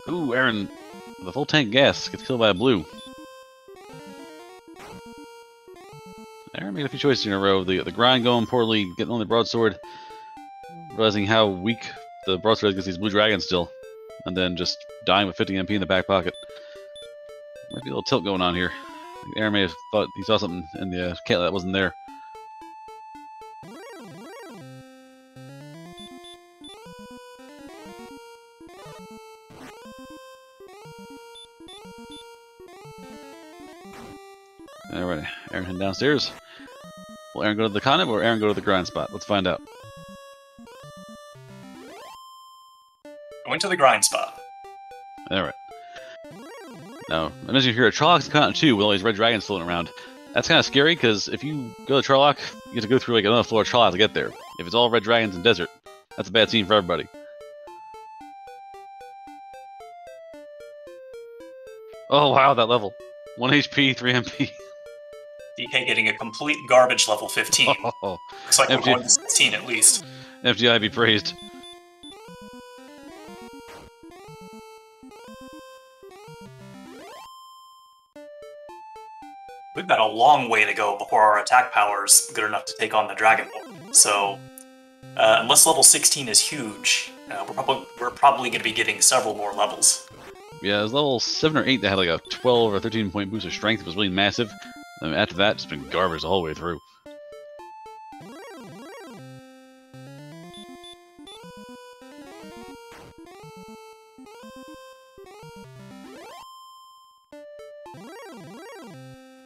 Ooh, Aaron, with a full tank of gas, gets killed by a blue. Aaron made a few choices in a row. The grind going poorly, getting on the broadsword, realizing how weak the broadsword is against these blue dragons still, and then just dying with 50 MP in the back pocket. Might be a little tilt going on here. Aaron may have thought he saw something in the Caitlyn that wasn't there. Alright, Aaron heading downstairs. Will Aaron go to the continent or Aaron go to the grind spot? Let's find out. Going to the grind spot. Alright. Now, as you hear, a Charlock's Continent 2 with all these red dragons floating around. That's kind of scary, because if you go to Charlock, you have to go through like another floor of Charlock to get there. If it's all red dragons and desert, that's a bad scene for everybody. Oh wow, that level. 1 HP, 3 MP. DK getting a complete garbage level 15. Oh, Looks like we're going to 16 at least. FGI be praised. We've got a long way to go before our attack power is good enough to take on the Dragon Lord. So, unless level 16 is huge, we're probably going to be getting several more levels. Yeah, it was level 7 or 8 that had like a 12 or 13 point boost of strength. It was really massive. And after that, it's been garbage all the way through.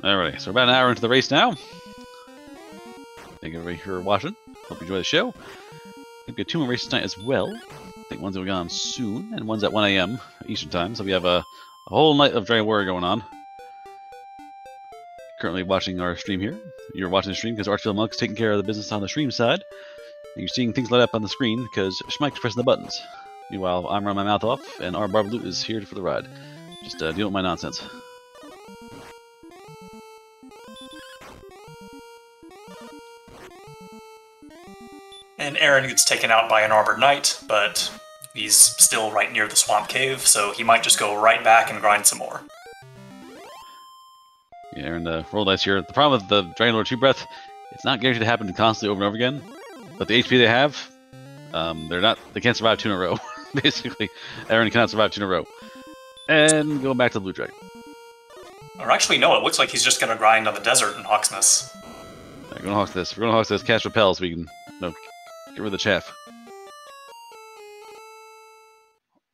Alrighty, so we're about an hour into the race now. Thank everybody for watching. Hope you enjoy the show. We've got 2 more races tonight as well. I think one's going on soon, and one's at 1 AM Eastern Time. So we have a whole night of Dragon Warrior going on. Currently watching our stream here. You're watching the stream because Archfield Monk's taking care of the business on the stream side. And you're seeing things light up on the screen because Schmike's pressing the buttons. Meanwhile, I'm running my mouth off, and our Barb Loot is here for the ride. Just deal with my nonsense. And Aaron gets taken out by an Armored Knight, but he's still right near the Swamp Cave, so he might just go right back and grind some more. Yeah, Aaron, roll dice here. The problem with the Dragon Lord 2 Breath, it's not guaranteed to happen constantly over and over again. But the HP they have, they can't survive 2 in a row. Basically, Aaron cannot survive 2 in a row. And going back to the Blue Dragon. Or actually, no, it looks like he's just going to grind on the desert in Hawksness. We're going to Hawks this. We're going to Hawks this. Cast Repel so we can, get rid of the chaff.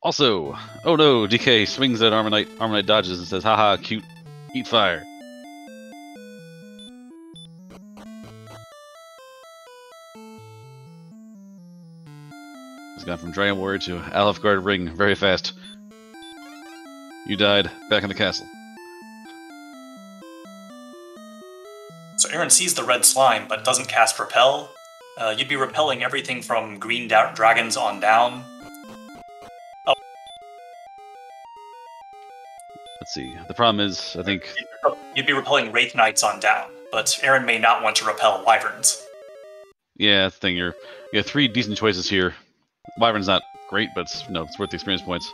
Also, oh no, DK swings at Armor Knight dodges and says, haha, cute, eat fire. He's gone from Dragon Warrior to Aleph Guard Ring very fast. You died, back in the castle. So Aaron sees the red slime, but doesn't cast Repel. You'd be repelling everything from green dragons on down. Oh. Let's see. The problem is, I think... You'd be repelling Wraith Knights on down, but Aaron may not want to repel Wyverns. Yeah, that's the thing. You have 3 decent choices here. Wyvern's not great, but it's worth the experience points.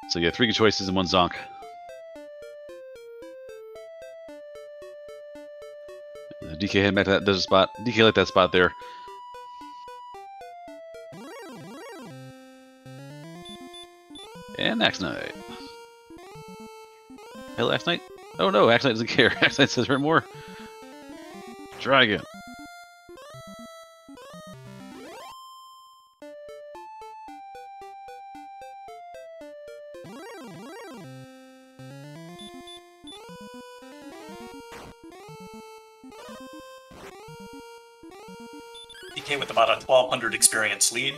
So you have 3 good choices and 1 Zonk. DK heading back to that desert spot. DK liked that spot there. And Axe Knight. Hello, Axe Knight? Oh no, Axe Knight doesn't care. Axe Knight says hurt more. Try again. DK with about a 1200 experience lead.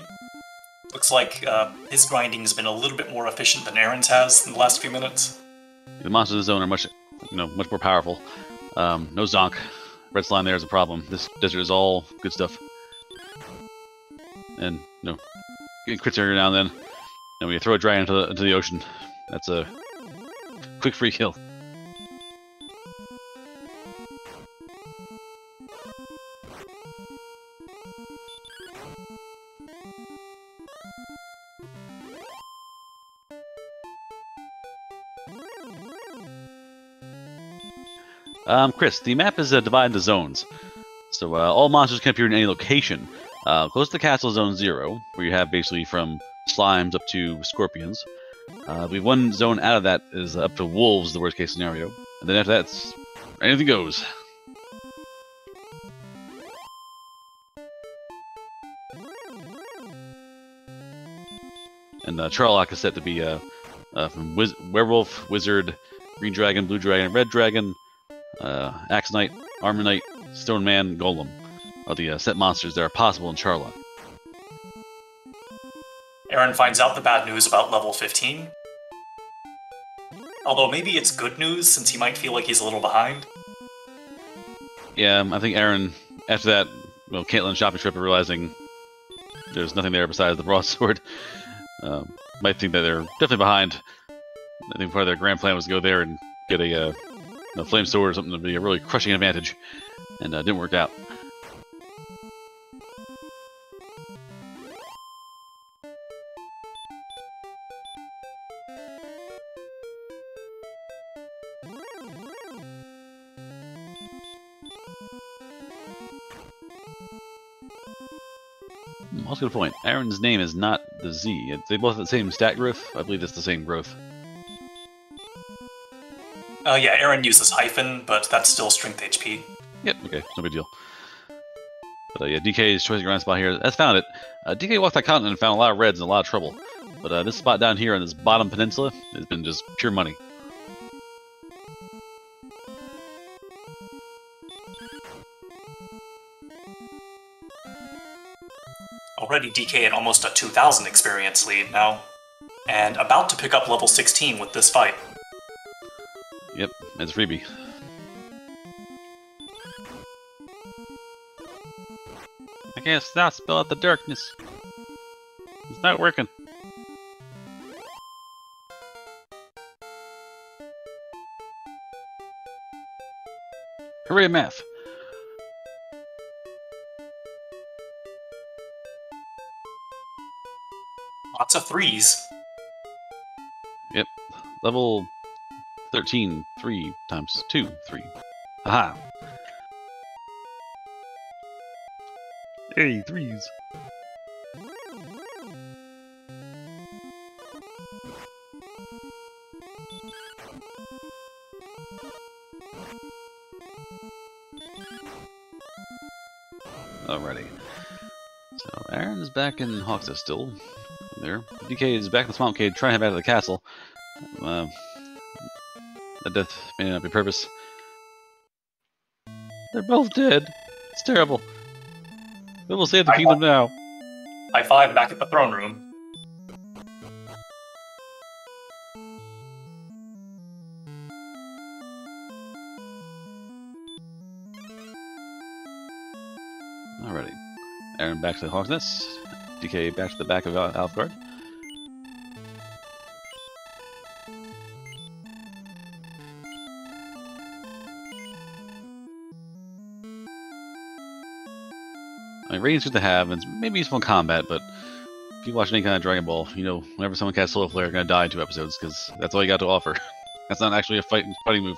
Looks like his grinding has been a little bit more efficient than Aaron's has in the last few minutes. The monsters of the zone are much more powerful. No Zonk. Red slime there is a problem. This desert is all good stuff. And, getting crits every now and then. And when you throw a dragon into the ocean, that's a quick free kill. Chris, the map is divided into zones. So all monsters can appear in any location. Close to the castle zone 0, where you have basically from slimes up to scorpions. We have 1 zone out of that is up to wolves, the worst case scenario. And then after that, anything goes. And Charlock is set to be from Werewolf, Wizard, Green Dragon, Blue Dragon, Red Dragon, Axe Knight, Armor Knight, Stone Man, Golem are the set monsters that are possible in Charlock. Aaron finds out the bad news about level 15. Although maybe it's good news since he might feel like he's a little behind. Yeah, I think Aaron, after that, well, Caitlin's shopping trip, realizing there's nothing there besides the broadsword, might think that they're definitely behind. I think part of their grand plan was to go there and get a flame sword or something to be a really crushing advantage, and didn't work out. Also, good point. Aaron's name is not the Z. They both have the same stat growth. I believe it's the same growth. Yeah, Aaron uses hyphen, but that's still strength HP. Yep, okay, no big deal. But yeah, DK's choosing grind spot here. That's found it. DK walked that continent and found a lot of reds and a lot of trouble. But this spot down here on this bottom peninsula has been just pure money. Already DK at almost a 2000 experience lead now, and about to pick up level 16 with this fight. Yep, it's a freebie. I can't stop spell out the darkness. It's not working. Hooray, math! Lots of threes. Yep. Level 13, 3 times 2, 3. Aha! Hey, threes! Alrighty. So, Aaron's back in Hawksnest still. There. DK is back in the Swamp Cave trying to head back to the castle. That death may not be purpose. They're both dead. It's terrible. We will save the kingdom now. High five back at the throne room. Alrighty. Aaron back to the Hawk's Nest. DK back to the back of Alfgard. I mean, rating's good to have, and it's maybe useful in combat, but if you watch any kind of Dragon Ball, you know, whenever someone casts Solar Flare, they're going to die in 2 episodes, because that's all you got to offer. That's not actually a fighting move.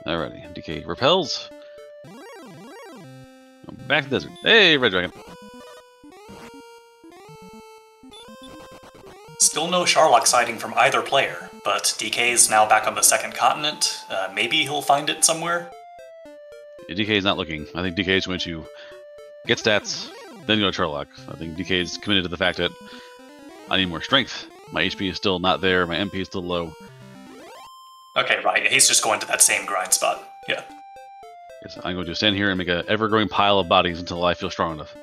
Alrighty, DK repels. Back to the desert. Hey, Red Dragon. Still no Sharlock sighting from either player, but DK is now back on the second continent. Maybe he'll find it somewhere? Yeah, DK is not looking. I think DK is going to get stats, then go to Sharlock. I think DK is committed to the fact that I need more strength. My HP is still not there, my MP is still low. Okay, right, he's just going to that same grind spot. Yeah. Yes, I'm going to stand here and make an ever-growing pile of bodies until I feel strong enough.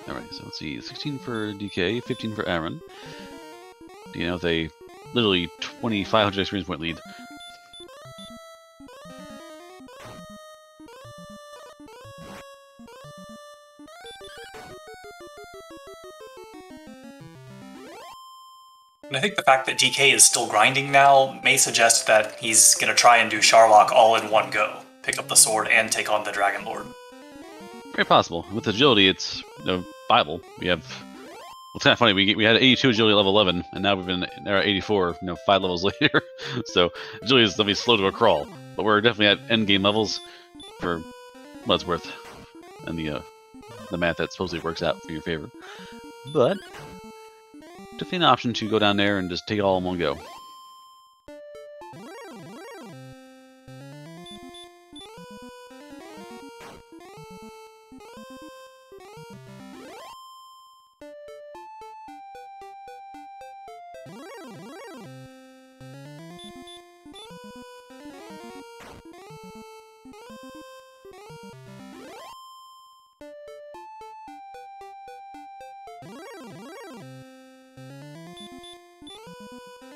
Alright, so let's see. 16 for DK, 15 for Aaron. You know, with a literally 2,500 experience point lead. And I think the fact that DK is still grinding now may suggest that he's going to try and do Sharlock all in one go. Pick up the sword and take on the Dragon Lord. Very possible. With agility, it's viable. We have... Well, it's kind of funny. We had 82 agility level 11, and now we've been at 84, 5 levels later. So agility is definitely slow to a crawl, but we're definitely at end game levels for what it's worth, and the math that supposedly works out for your favor. But definitely an option to go down there and just take it all in one go.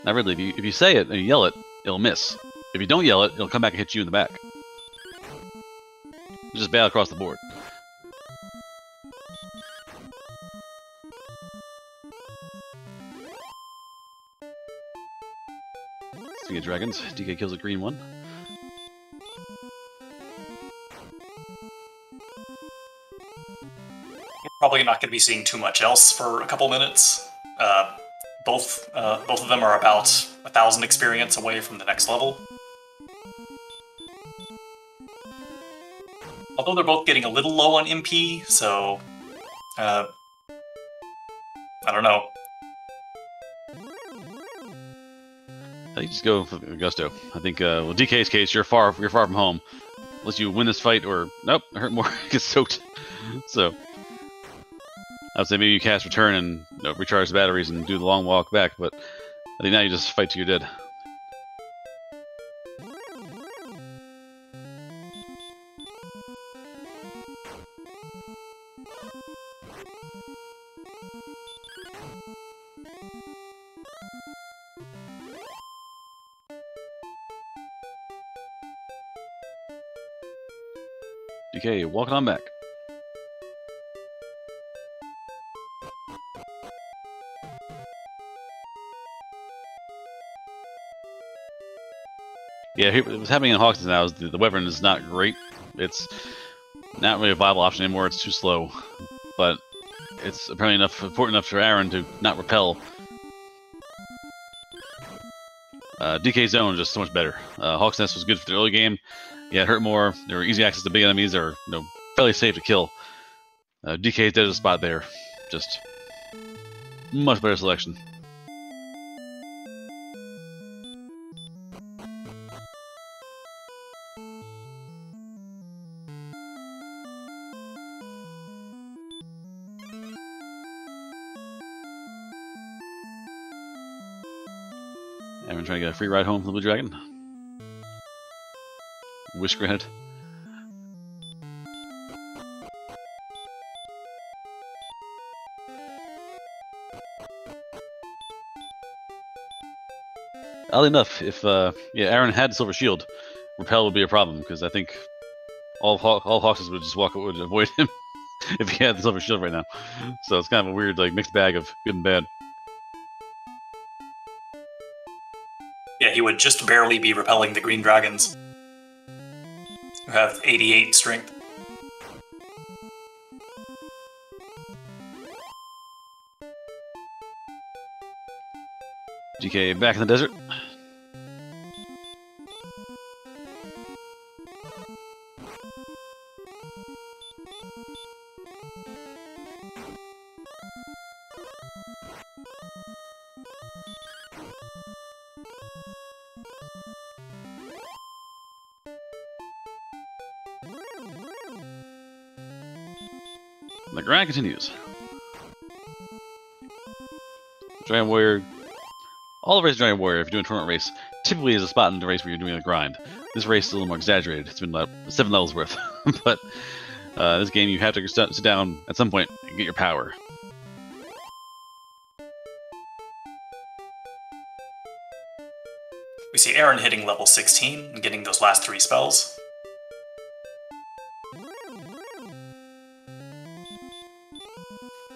Not really. If you say it and you yell it, it'll miss. If you don't yell it, it'll come back and hit you in the back. It's just bad across the board. Speaking of dragons, DK kills a green one. We're probably not going to be seeing too much else for a couple minutes. Both of them are about 1,000 experience away from the next level. Although they're both getting a little low on MP, so I don't know. I think just go for Gusto. I think, well, DK's case, you're far from home, unless you win this fight or nope, hurt more, get soaked. So I'd say maybe you cast Return and recharge the batteries and do the long walk back. But I think now you just fight till you're dead. DK, walking on back. Yeah, what's happening in Hawks now is the Wyvern is not great. It's not really a viable option anymore. It's too slow. But it's apparently important enough for Aaron to not repel. DK's zone is just so much better. Hawk's Nest was good for the early game. Yeah, it hurt more. There were easy access to big enemies that are fairly safe to kill. DK's dead as a spot there. Just much better selection. Aaron trying to get a free ride home from the Blue Dragon. Wish granted. Oddly enough, if Aaron had Silver Shield, repel would be a problem because I think all Hawks would just would avoid him if he had the Silver Shield right now. So it's kind of a weird mixed bag of good and bad. Yeah, he would just barely be repelling the green dragons, who have 88 strength. DK back in the desert. The grind continues. Giant Warrior. All the races Giant Warrior, if you're doing a tournament race, typically is a spot in the race where you're doing a grind. This race is a little more exaggerated. It's been 7 levels worth. But this game, you have to sit down at some point and get your power. We see Aaron hitting level 16 and getting those last 3 spells.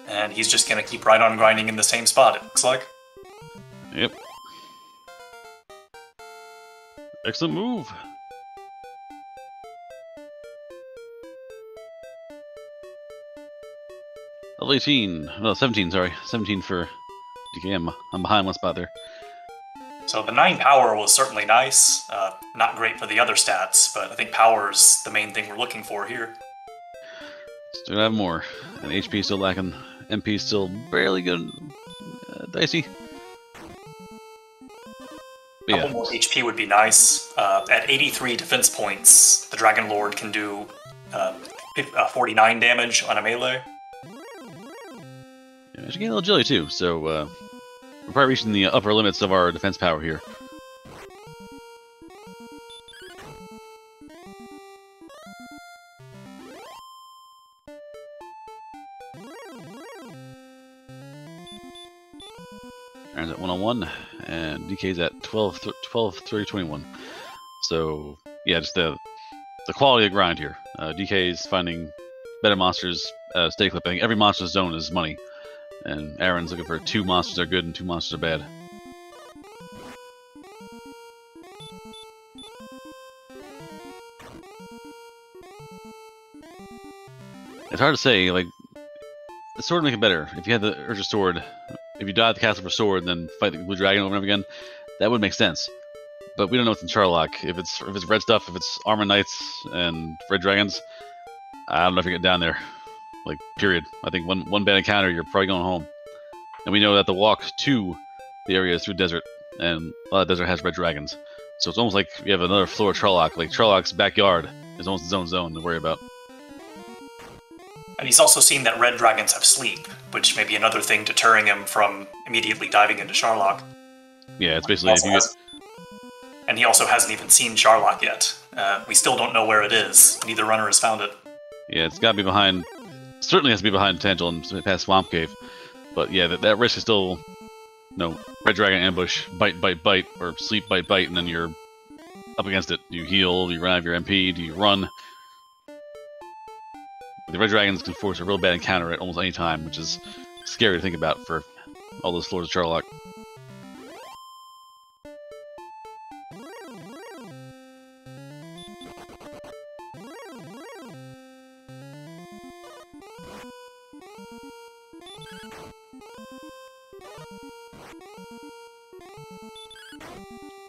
And he's just going to keep right on grinding in the same spot, it looks like. Yep. Excellent move. Level 18. No, 17, sorry. 17 for DKM. I'm behind one spot there. So the 9 power was certainly nice. Not great for the other stats, but I think power is the main thing we're looking for here. Still have more. And HP still lacking. MP still barely good. Dicey. A couple more HP would be nice. At 83 defense points, the Dragon Lord can do 49 damage on a melee. Yeah, she's getting a little jilly too, so we're probably reaching the upper limits of our defense power here. Aaron's at 1-on-1, and DK's at 12-30-21. So yeah, just the quality of grind here. DK is finding better monsters, stay clipping. Every monster zone is money, and Aaron's looking for 2 monsters that are good and 2 monsters are bad. It's hard to say, like, the sword would make it better. If you had the Urge of Sword, if you die at the castle for sword and then fight the blue dragon over and over again, that would make sense. But we don't know what's in Charlock. If it's red stuff, if it's armor knights and red dragons, I don't know if you get down there. Like, period. I think one bad encounter, you're probably going home. And we know that the walk to the area is through desert, and a lot of desert has red dragons. So it's almost like you have another floor of Charlock. Like, Charlock's backyard is almost its own zone to worry about. And he's also seen that red dragons have sleep, which may be another thing deterring him from immediately diving into Charlock. Yeah, it's basically... And he also hasn't even seen Charlock yet. We still don't know where it is. Neither runner has found it. Yeah, it's gotta be behind... Certainly has to be behind Tangel and past Swamp Cave. But yeah, that risk is still... No, red dragon ambush, bite, bite, bite, or sleep, bite, bite, and then you're up against it. Do you heal? Do you run out of your MP? Do you run? The red dragons can force a real bad encounter at almost any time, which is scary to think about for all those floors of Charlock.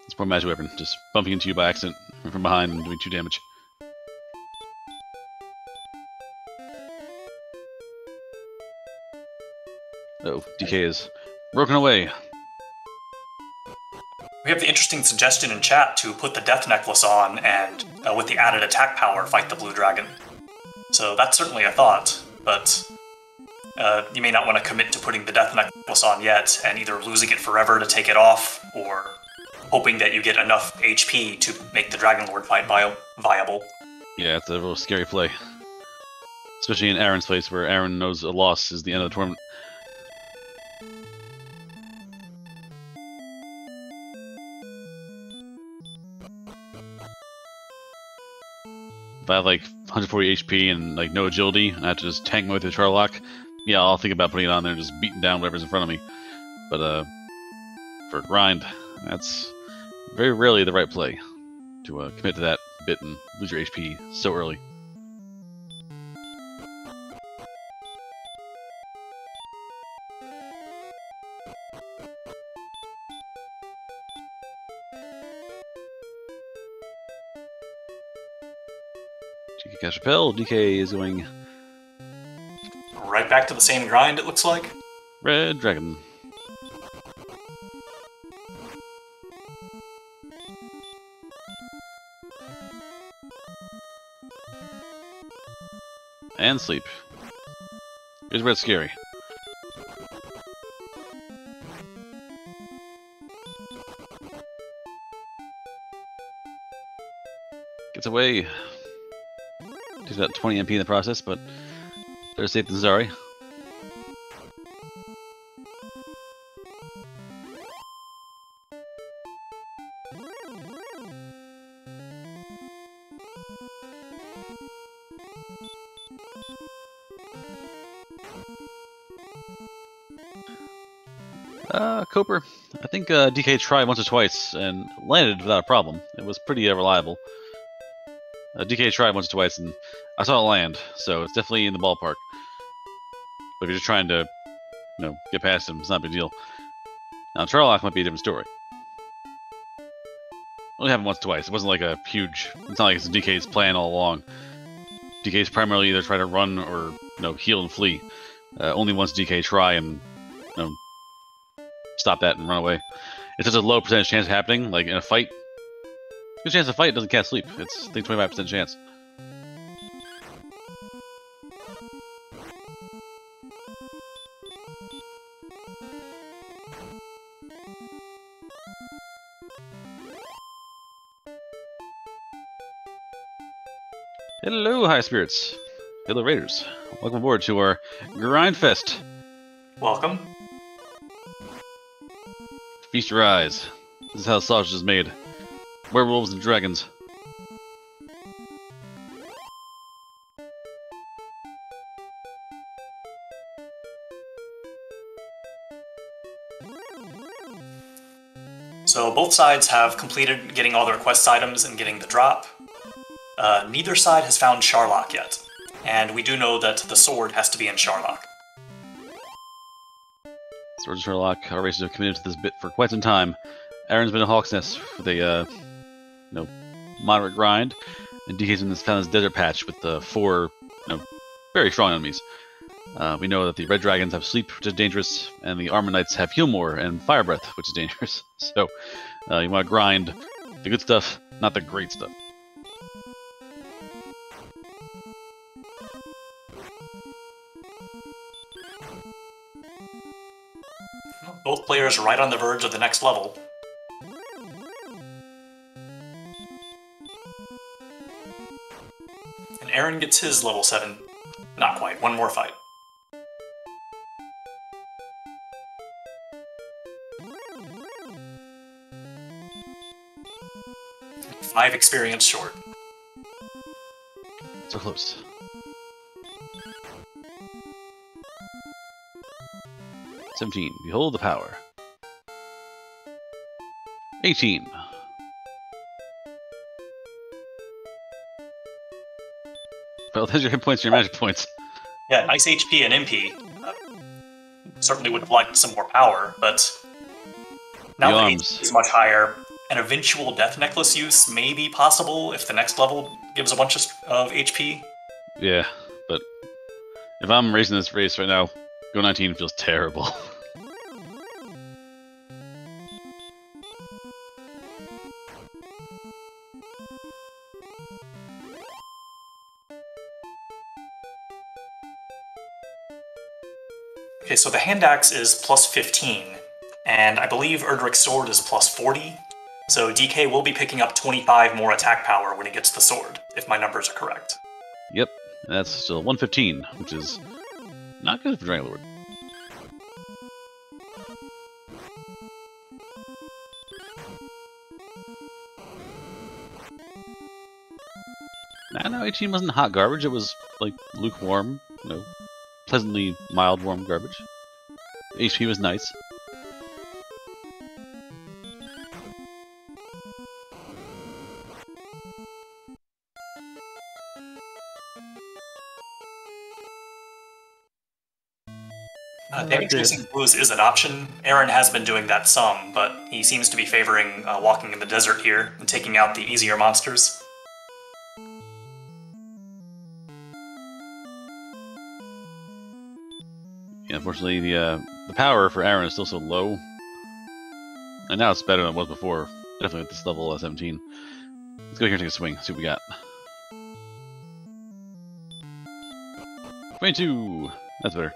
It's poor magic weapon, just bumping into you by accident from behind and doing 2 damage. Oh, DK is broken away. We have the interesting suggestion in chat to put the Death Necklace on and, with the added attack power, fight the Blue Dragon. So that's certainly a thought, but you may not want to commit to putting the Death Necklace on yet, and either losing it forever to take it off, or hoping that you get enough HP to make the Dragon Lord fight viable. Yeah, it's a real scary play. Especially in Aaron's place, where Aaron knows a loss is the end of the tournament. If I have like 140 HP and like no agility, and I have to just tank my way through Charlock, yeah, I'll think about putting it on there and just beating down whatever's in front of me. But for grind, that's very rarely the right play to commit to that bit and lose your HP so early. DK catch repel. DK is going right back to the same grind, it looks like. Red Dragon. And sleep. Here's where it's scary. Gets away. Takes about 20 MP in the process, but better safe than sorry. Coper, I think DK tried once or twice and landed without a problem. It was pretty reliable. DK tried once or twice and I saw it land, so it's definitely in the ballpark. But if you're just trying to, get past him, it's not a big deal. Now, Charlock might be a different story. Only happened once or twice. It wasn't like a huge... It's not like it's DK's plan all along. DK's primarily either try to run or, heal and flee. Only once DK try and, stop that and run away. It's such a low percentage chance of happening, like in a fight. Good chance to fight doesn't cast sleep. It's, I think, 25% chance. Hello, High Spirits. Hello, Raiders. Welcome aboard to our Grind Fest. Welcome. Feast your eyes. This is how sausage is made. Werewolves and dragons. So both sides have completed getting all their quest items and getting the drop. Neither side has found Sharlock yet, and we do know that the sword has to be in Sharlock. Sword and Sherlock, our racers have committed to this bit for quite some time. Aaron's been in Hawk's Nest with a, moderate grind, and DK's found this desert patch with the 4, very strong enemies. We know that the Red Dragons have Sleep, which is dangerous, and the Armor Knights have Heal More and Fire Breath, which is dangerous. So, you want to grind the good stuff, not the great stuff. Both players are right on the verge of the next level. And Aaron gets his level 7. Not quite, one more fight. Five experience short. So close. 17. Behold the power. 18. Well, there's your hit points and your magic points. Yeah, nice HP and MP. Certainly would have liked some more power, but now the HP is much higher. An eventual Death Necklace use may be possible if the next level gives a bunch of HP. Yeah, but if I'm racing this race right now, Go 19 feels terrible. Okay, so the hand axe is plus 15, and I believe Erdrick's sword is plus 40, so DK will be picking up 25 more attack power when he gets the sword, if my numbers are correct. Yep, that's still 115, which is not good for Dragon Lord. I know 18 wasn't hot garbage, it was like lukewarm, pleasantly mild warm garbage. HP was nice. Damage reducing blues is an option. Aaron has been doing that some, but he seems to be favoring walking in the desert here and taking out the easier monsters. Yeah, unfortunately, the power for Aaron is still so low. And now it's better than it was before. Definitely at this level 17. Let's go here and take a swing, see what we got. 22! That's better.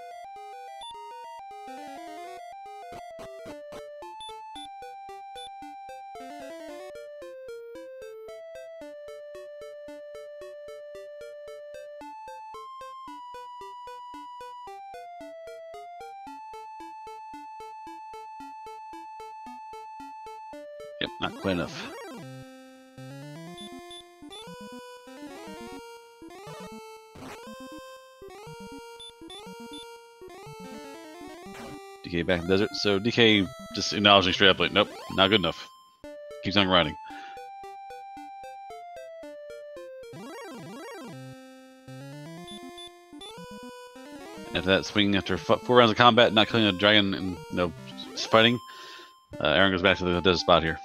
Yep, not quite enough. DK back in the desert, so DK just acknowledging straight up like, nope, not good enough. Keeps on grinding. After that swing, after 4 rounds of combat, not killing a dragon and just fighting, Aaron goes back to the desert spot here.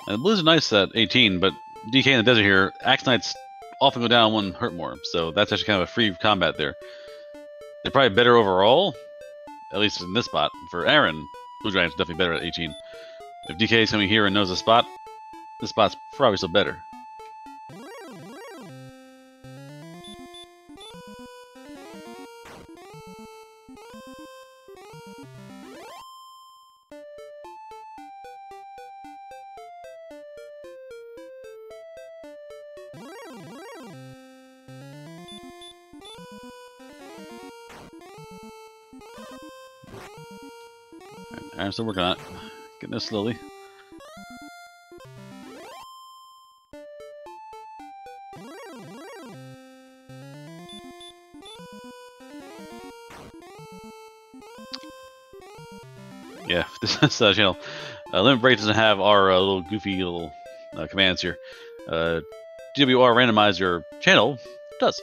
And the blues are nice at 18, but DK in the desert here, Axe Knights often go down one hurt more, so that's actually kind of a free combat there. They're probably better overall, at least in this spot. For Aaron, Blue Dragon's definitely better at 18. If DK is coming here and knows the spot, this spot's probably still better. I'm still working on it. Getting there slowly. Yeah, this is channel. Limit Break doesn't have our little goofy little commands here. Warrior Randomizer channel does.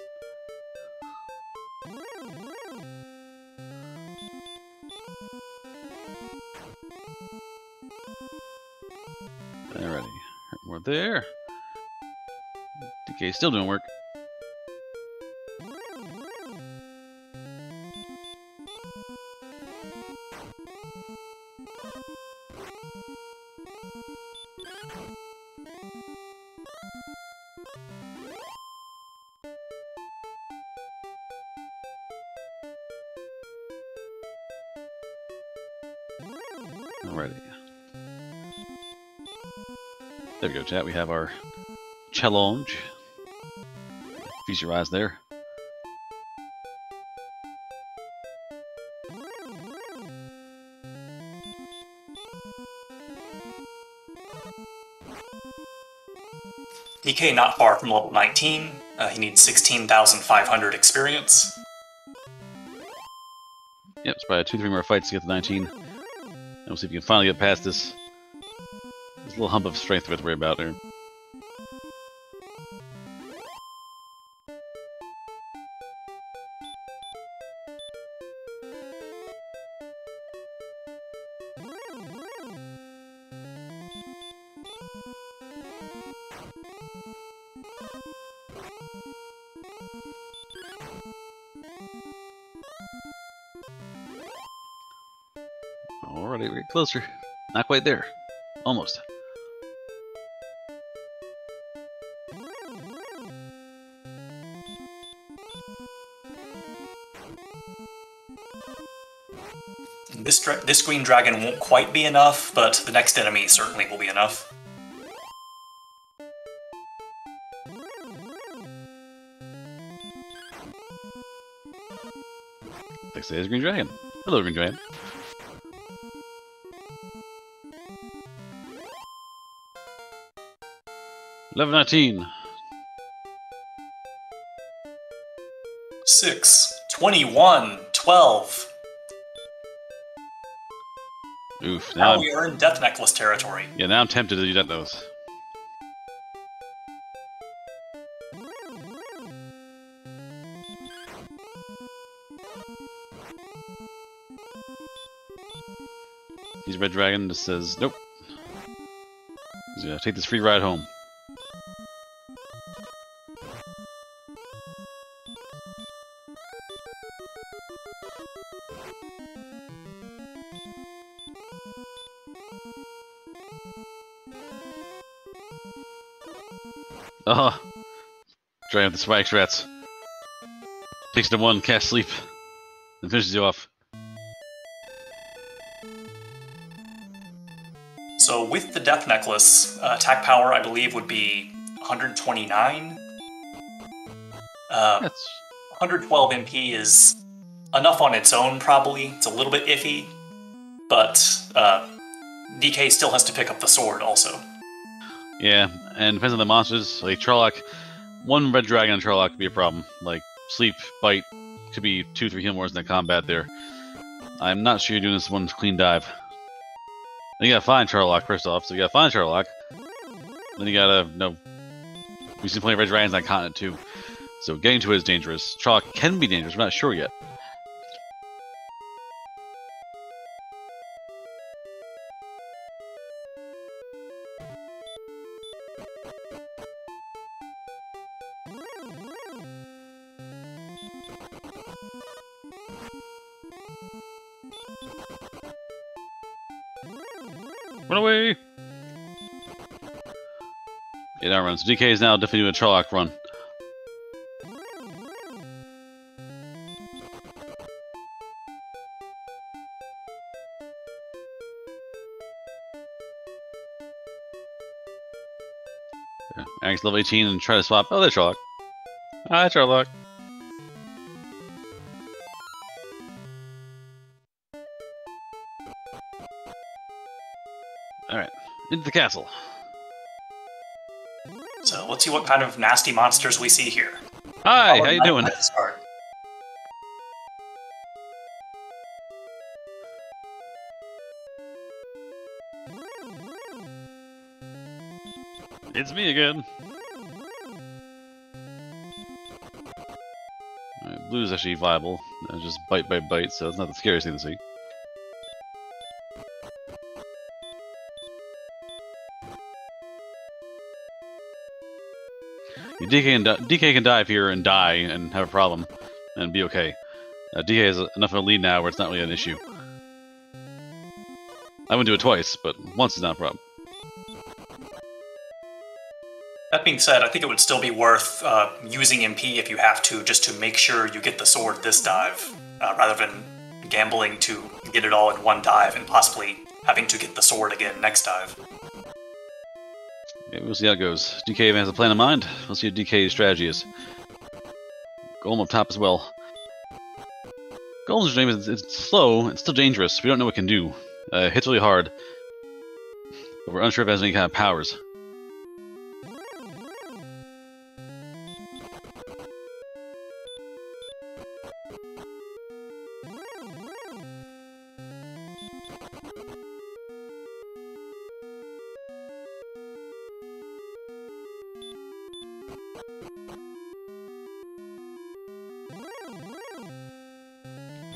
Alrighty, we're there. DK still doing work. Alrighty. There we go, chat. We have our challenge. Feast your eyes there. DK not far from level 19. He needs 16,500 experience. Yep, it's probably 2-3 more fights to get to 19. And we'll see if we can finally get past this little hump of strength we have to worry about there. Alrighty, we're getting closer. Not quite there. Almost. This green dragon won't quite be enough, but the next enemy certainly will be enough. They say it's Green Dragon. Hello, Green Dragon. Level 19. 6, 21, 12. Oof. Now we are in Death Necklace territory. Yeah, now I'm tempted to do that, those. He's Red Dragon just says, nope. He's gonna take this free ride home. Oh, Dragon with the spikes, rats. Takes the one, cast sleep, and finishes you off. So with the Death Necklace, attack power I believe would be 129. 112 MP is enough on its own, probably. It's a little bit iffy, but DK still has to pick up the sword also. Yeah, and depends on the monsters. Like Charlock, one Red Dragon on Charlock could be a problem. Like Sleep, Bite, could be 2-3 heal mores in the combat there. I'm not sure you're doing this one clean dive. Then you gotta find Charlock first off, so you gotta find Charlock. Then you gotta, we've seen plenty of Red Dragons on continent too. So getting to it is dangerous. Charlock can be dangerous, we're not sure yet. Run away! Yeah, now run. So DK is now definitely doing a Charlock run. Yeah, Eric's level 18 and try to swap. Oh, there's Charlock. Hi, Charlock. Alright, into the castle. So let's see what kind of nasty monsters we see here. Hi, how you doing? Start. It's me again. Alright, blue's actually viable. Just bite, so it's not the scariest thing to see. DK can dive here and die and have a problem and be okay. DK has enough of a lead now where it's not really an issue. I wouldn't do it twice, but once is not a problem. That being said, I think it would still be worth using MP if you have to, just to make sure you get the sword this dive, rather than gambling to get it all in one dive and possibly having to get the sword again next dive. Yeah, we'll see how it goes. DK has a plan in mind. We'll see what DK's strategy is. Golem up top as well. Golem's name is it's slow, it's still dangerous. We don't know what it can do. It hits really hard, but we're unsure if it has any kind of powers.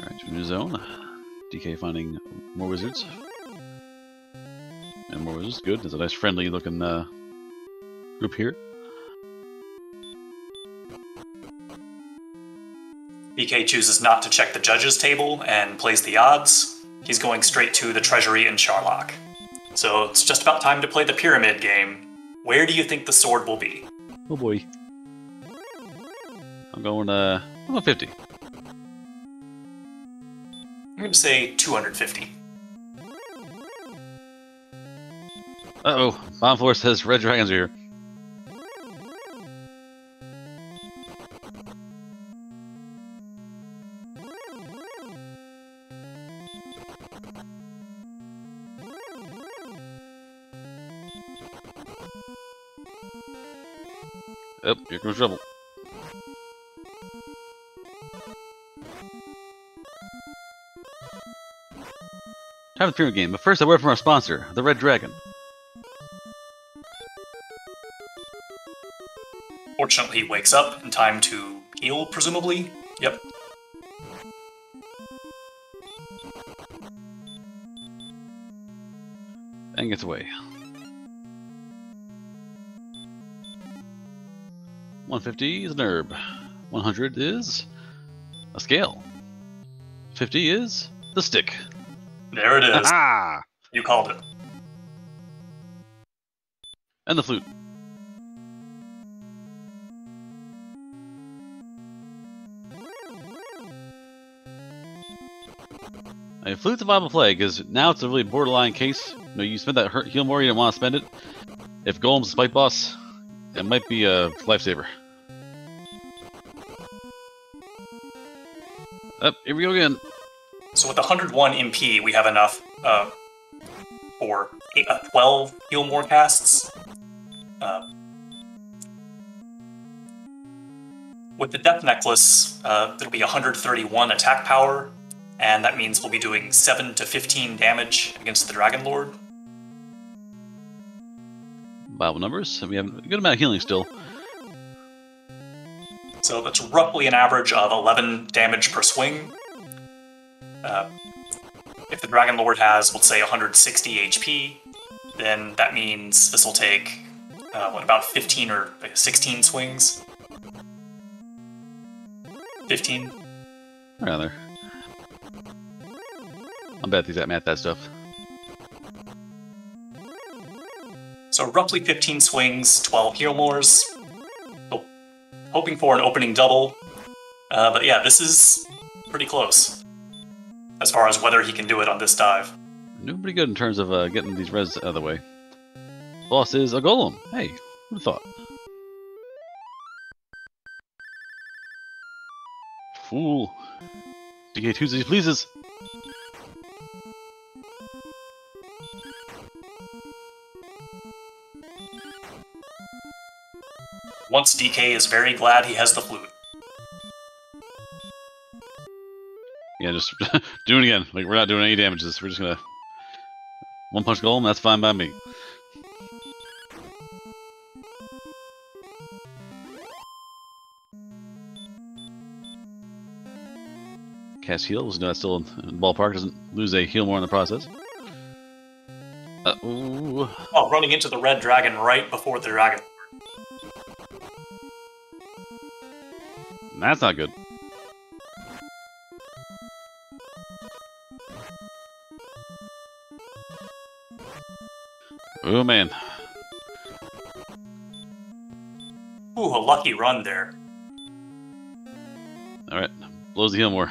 Alright, to a new zone. DK finding more wizards. And more wizards, good. There's a nice friendly looking group here. DK chooses not to check the judges table and plays the odds. He's going straight to the treasury in Charlock. So it's just about time to play the pyramid game. Where do you think the sword will be? Oh boy. I'm going 50. I'm going to say 250. Uh-oh. Bomb Floor says red dragons are here. Oh, here comes trouble. Time for the pyramid game, but first a word from our sponsor, the Red Dragon. Fortunately, he wakes up in time to heal, presumably. Yep. And gets away. 150 is an herb. 100 is a scale. 50 is the stick. There it is. Ah! You called it. And the flute. A flute's a viable play, because now it's a really borderline case. You know, you spend that heal more, you don't want to spend it. If Golem's a spike boss, it might be a lifesaver. Up, here we go again. So with 101 MP, we have enough for 12 heal more casts. With the Death Necklace, it'll be 131 attack power, and that means we'll be doing 7 to 15 damage against the Dragon Lord. Viable numbers, and we have a good amount of healing still. So that's roughly an average of 11 damage per swing. If the Dragon Lord has, let's say, 160 HP, then that means this will take, about 15 or 16 swings? 15? Around there. I'm bad at these math that stuff. So roughly 15 swings, 12 heal mores. Oh, hoping for an opening double. But yeah, this is pretty close as far as whether he can do it on this dive. Doing pretty good in terms of getting these res out of the way. Boss is a golem. Hey, who'd have thought? Fool. DK2 as he pleases. Once DK is very glad he has the flute. Yeah, just do it again. Like, we're not doing any damages. We're just gonna one punch golem. That's fine by me. Cast heals. No, that's still in the ballpark. Doesn't lose a heal more in the process. Ooh. Oh, running into the red dragon right before the dragon. That's not good. Oh man. Ooh, a lucky run there. Alright. Blows the heal more.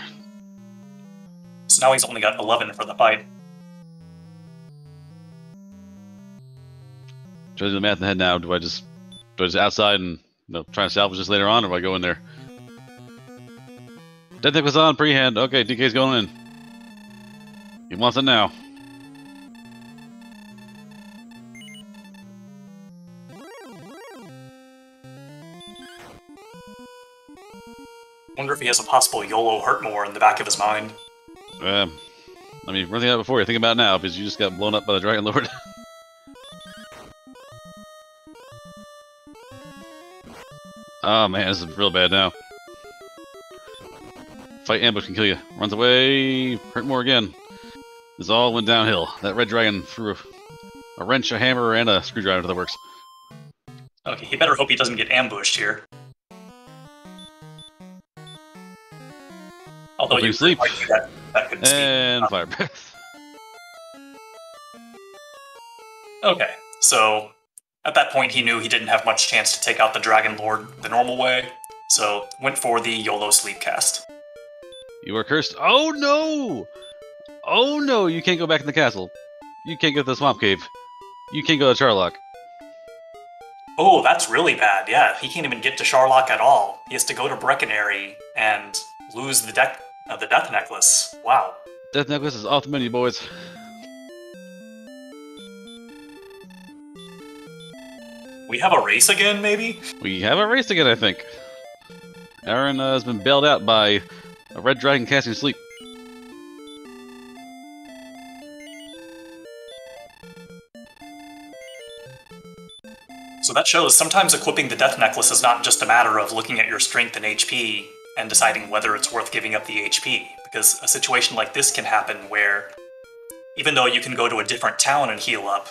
So now he's only got 11 for the fight. Try to do the math in the head now. Do I just outside and try to salvage this later on, or do I go in there? Death Necklace on, pre-hand. Okay, DK's going in. He wants it now. Wonder if he has a possible YOLO hurt more in the back of his mind. I mean, we're thinking about it before. You think about it now, because you just got blown up by the Dragon Lord. Oh man, this is real bad now. Fight ambush can kill you. Runs away, hurt more again. This all went downhill. That red dragon threw a wrench, a hammer, and a screwdriver to the works. Okay, he better hope he doesn't get ambushed here. Although you sleep. That couldn't and fire breath. Okay, so at that point he knew he didn't have much chance to take out the Dragon Lord the normal way, so went for the YOLO sleep cast. You are cursed. Oh no! Oh no, you can't go back in the castle. You can't go to the swamp cave. You can't go to Charlock. Oh, that's really bad, yeah. He can't even get to Charlock at all. He has to go to Breckenary and lose the Death Necklace. Wow. Death Necklace is off the menu, boys. We have a race again, maybe? We have a race again, I think. Aaron has been bailed out by a red dragon casting sleep. So that shows sometimes equipping the Death Necklace is not just a matter of looking at your strength and HP and deciding whether it's worth giving up the HP, because a situation like this can happen where, even though you can go to a different town and heal up,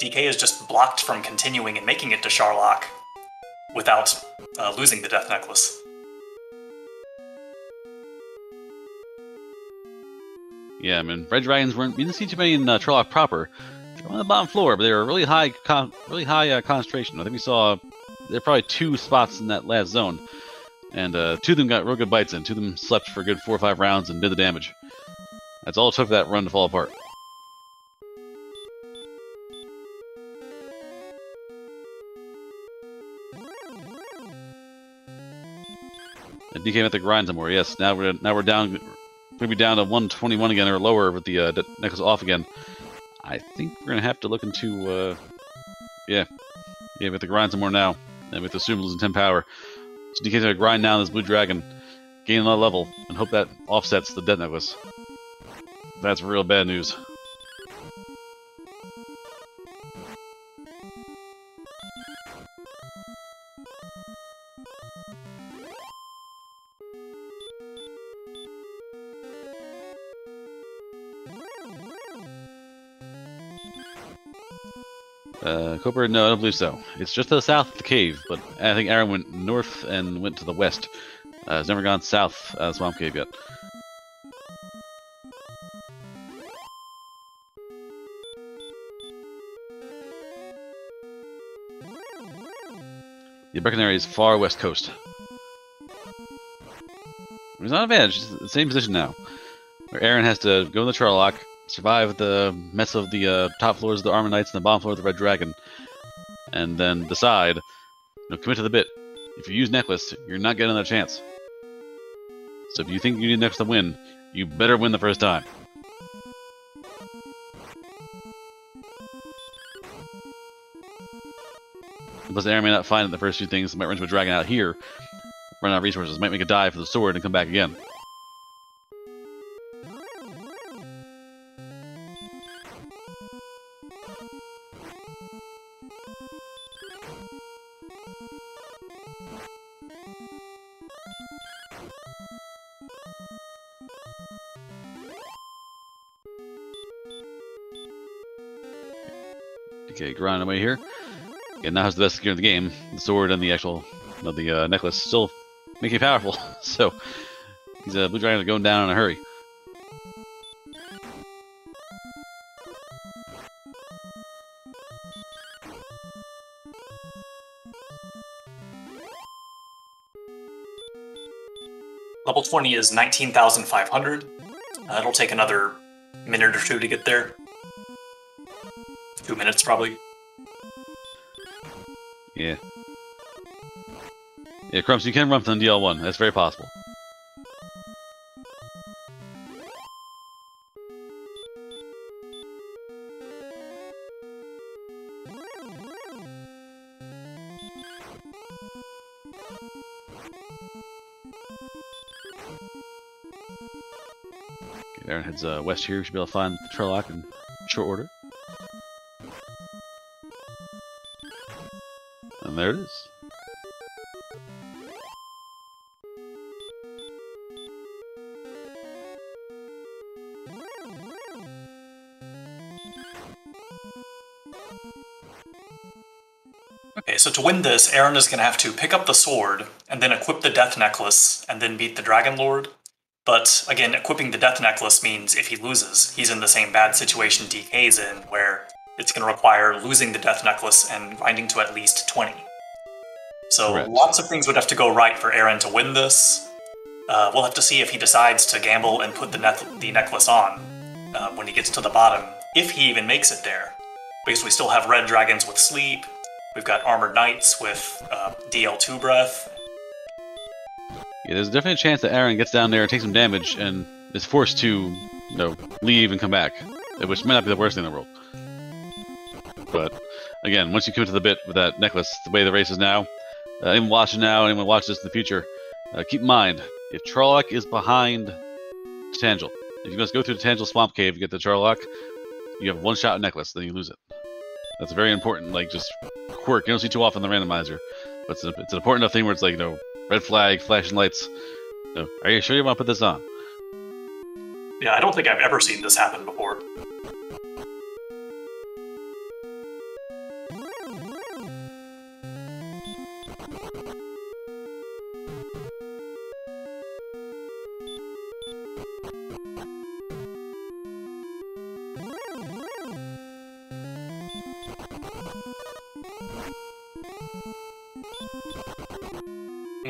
DK is just blocked from continuing and making it to Charlock without losing the Death Necklace. Yeah, I mean, red dragons we didn't see too many in Charlock proper. They're on the bottom floor, but they were really high concentration. I think we saw there are probably 2 spots in that last zone, and 2 of them got real good bites in. 2 of them slept for a good 4 or 5 rounds and did the damage. That's all it took for that run to fall apart. And DK met the grind some more. Yes, now we're down. Maybe down to 121 again or lower with the necklace off again. I think we're gonna have to look into yeah, with the grind some more now, and with the assume losing 10 power. So DK's gonna grind down this blue dragon, gain another level, and hope that offsets the death necklace. That's real bad news. Cooper, no, I don't believe so. It's just to the south of the cave, but I think Aaron went north and went to the west. He's never gone south of the swamp cave yet. The Breckenary is far west coast. It's not bad, it's just the same position now. Where Aaron has to go in the Charlock, survive the mess of the top floors of the Armor Knights and the bottom floor of the Red Dragon, and then decide, commit to the bit. If you use Necklace, you're not getting another chance. So if you think you need Necklace to win, you better win the first time. Plus, Aaron may not find it the first few things. Might run into a dragon out here, run out of resources. Might make a dive for the sword and come back again. Okay, grind away here. Yeah, now has the best gear in the game. The sword and the actual, the necklace still make you powerful. So these blue dragons are going down in a hurry. Level 20 is 19,500. It'll take another minute or two to get there. 2 minutes, probably. Yeah. Yeah, Crumps, you can run from the DL1. That's very possible. Okay, Aaron heads west here. We should be able to find the Trolloc in short order. And there it is. Okay, so to win this, Aaron is going to have to pick up the sword, and then equip the Death Necklace, and then beat the Dragon Lord. But, again, equipping the Death Necklace means if he loses, he's in the same bad situation DK's in, where it's going to require losing the Death Necklace and grinding to at least 20. So Correct. Lots of things would have to go right for Aaron to win this. We'll have to see if he decides to gamble and put the necklace on when he gets to the bottom, if he even makes it there. Because we still have red dragons with sleep, we've got armored knights with DL2 breath. Yeah, there's definitely a chance that Aaron gets down there, takes some damage, and is forced to, leave and come back. Which might not be the worst thing in the world. But, again, once you commit to the bit with that necklace, the way the race is now, anyone watching now, anyone watch this in the future, keep in mind, if Trolloc is behind Tangel, if you just go through the Tangel Swamp Cave to get the Trolloc, you have one shot necklace, then you lose it. That's a very important, just quirk. You don't see too often in the randomizer, but it's an important enough thing where it's red flag, flashing lights. So, are you sure you want to put this on? Yeah, I don't think I've ever seen this happen before.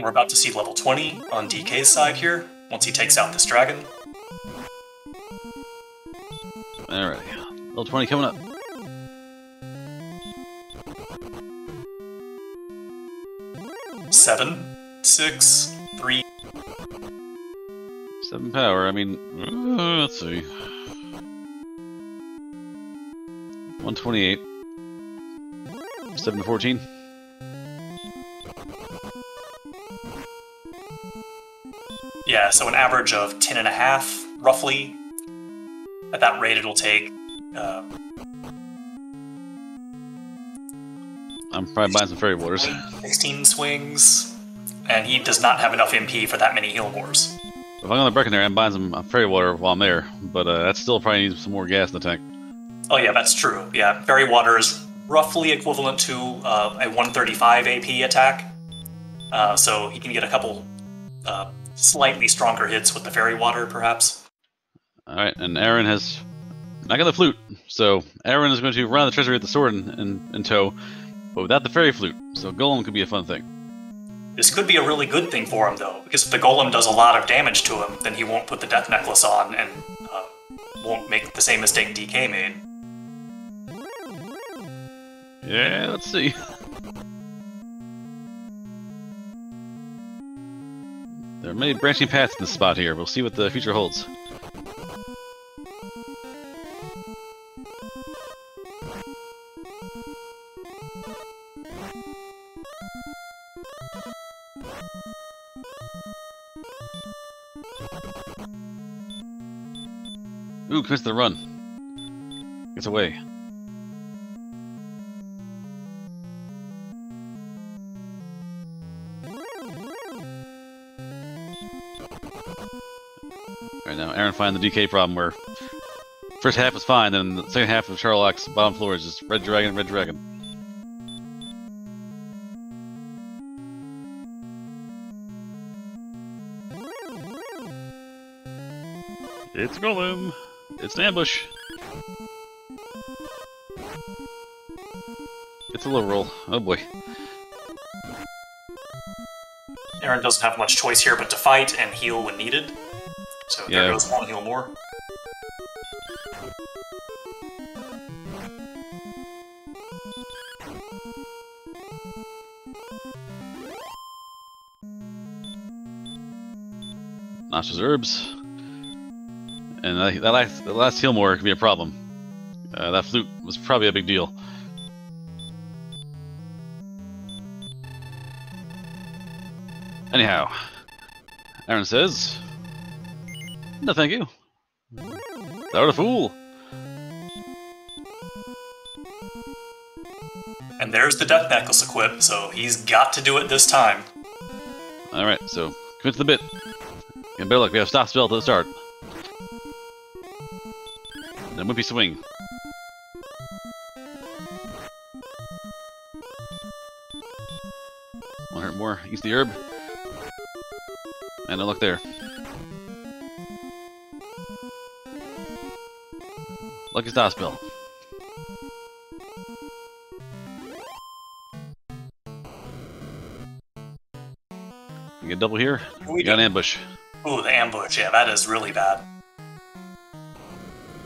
We're about to see level 20 on DK's side here, once he takes out this dragon. Alrighty, level 20 coming up. Seven, 6, 3. 7 power, let's see. 128. 7 to 14. Yeah, so an average of 10.5, roughly. At that rate, it'll take... I'm probably buying some fairy waters. 16 swings, and he does not have enough MP for that many heal wars. If I'm going to Breckenridge, I'm buying some fairy water while I'm there, but that still probably needs some more gas in the tank. Oh yeah, that's true. Yeah, fairy water is roughly equivalent to a 135 AP attack, so he can get a couple slightly stronger hits with the fairy water, perhaps. Alright, and Aaron has not got the flute, so Aaron is going to run the treasury with the sword in tow, but without the fairy flute, so Golem could be a fun thing. This could be a really good thing for him, though, because if the Golem does a lot of damage to him, then he won't put the Death Necklace on and won't make the same mistake DK made. Yeah, let's see. There are many branching paths in this spot here. We'll see what the future holds. Ooh, commits the run. Gets away. Right now, Aaron find the DK problem where first half was fine, then the second half of Sherlock's bottom floor is just red dragon, red dragon. It's a golem. It's an ambush. It's a low roll. Oh boy. Aaron doesn't have much choice here but to fight and heal when needed. So there goes one heal more. Notches herbs. And the last heal more could be a problem. That flute was probably a big deal. Anyhow, Aaron says, "No, thank you. Thou art a fool." And there's the death necklace equipped, so he's got to do it this time. Alright, so commit to the bit. And better luck, we have stop spell to the start. Then Wimpy swing. One hurt more. Use the herb. And no luck there. Lucky stop spell. You get double here. You got an ambush. Ooh, the ambush. Yeah, that is really bad.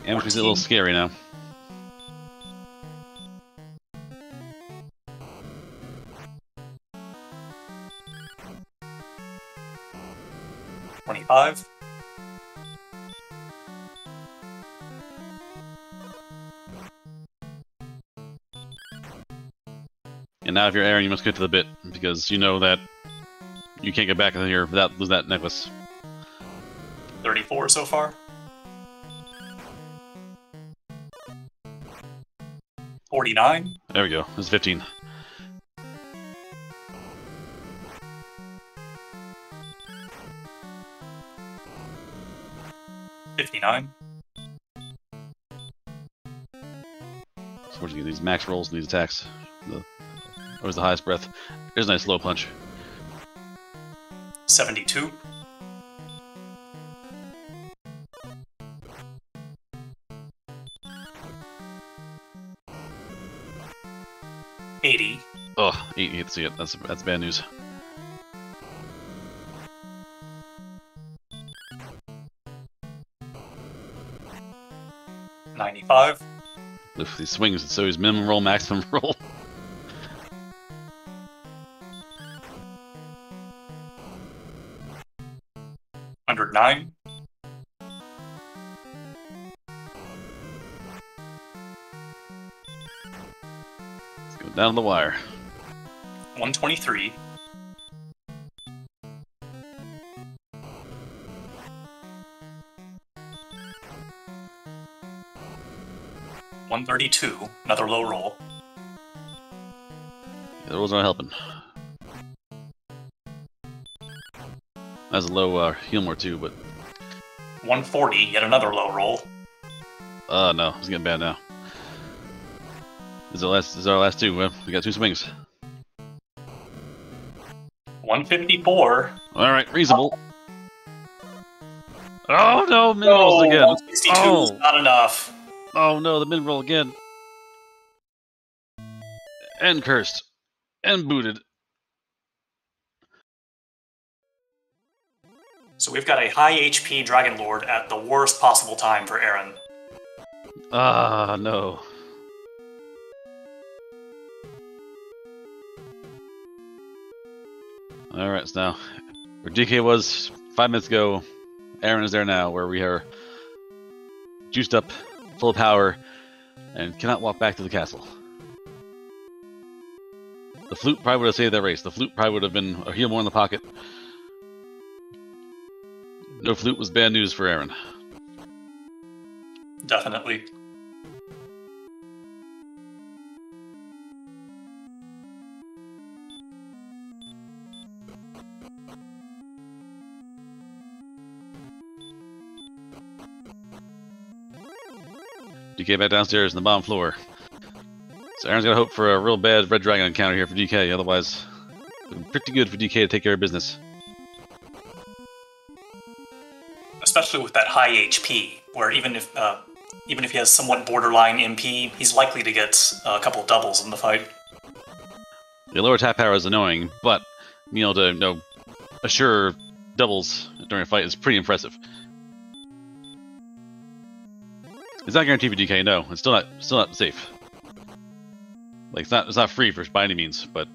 Ambush is a little scary now. $25. And now if you're Aaron, you must get to the bit, because you know that you can't get back in here without losing that necklace. 34 so far. 49. There we go. That's 15. $59. So where'd you get these max rolls and these attacks? Where's the highest breath? There's a nice low punch. 72. $80. Oh, 8, you hate to see it. That's bad news. $95. If these swings, it's always minimum roll, maximum roll. $109. Let's go down the wire. $123. $132. Another low roll. Yeah, the rolls aren't helping. That's a low heal more too, but 140. Yet another low roll. no, it's getting bad now. This is our last two. We got two swings. 154. All right, reasonable. Oh no, min rolls again. 162 is not enough. Oh no, the min roll again. And cursed. And booted. So we've got a high HP Dragon Lord at the worst possible time for Aaron. Ah, no. Alright, so now, where DK was 5 minutes ago, Aaron is there now, where we are juiced up full of power, and cannot walk back to the castle. The flute probably would have saved that race. The flute probably would have been a heel more in the pocket. No flute was bad news for Aaron. Definitely. DK back downstairs in the bottom floor. So Aaron's got to hope for a real bad red dragon encounter here for DK. Otherwise, it's pretty good for DK to take care of business. Especially with that high HP, where even if he has somewhat borderline MP, he's likely to get a couple doubles in the fight. The lower tap power is annoying, but being able to assure doubles during a fight is pretty impressive. It's not guaranteed for DK, no. It's still not safe. Like it's not free by any means, but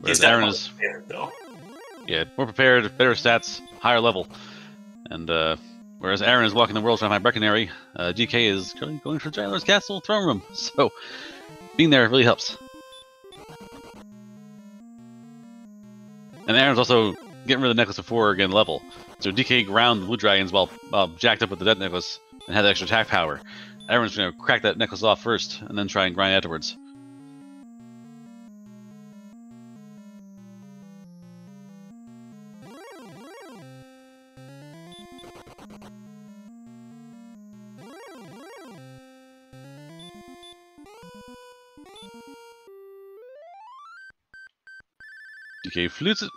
whereas Aaron is prepared, though. Yeah, more prepared, better stats, higher level. And whereas Aaron is walking the world trying to find Breckenary, DK is going for Giant Lord's Castle throne room. So being there really helps. And Aaron's also getting rid of the necklace before getting level. So DK ground the blue dragons while jacked up with the death necklace and had the extra attack power. Aaron's going to crack that necklace off first and then try and grind afterwards. DK flutes it.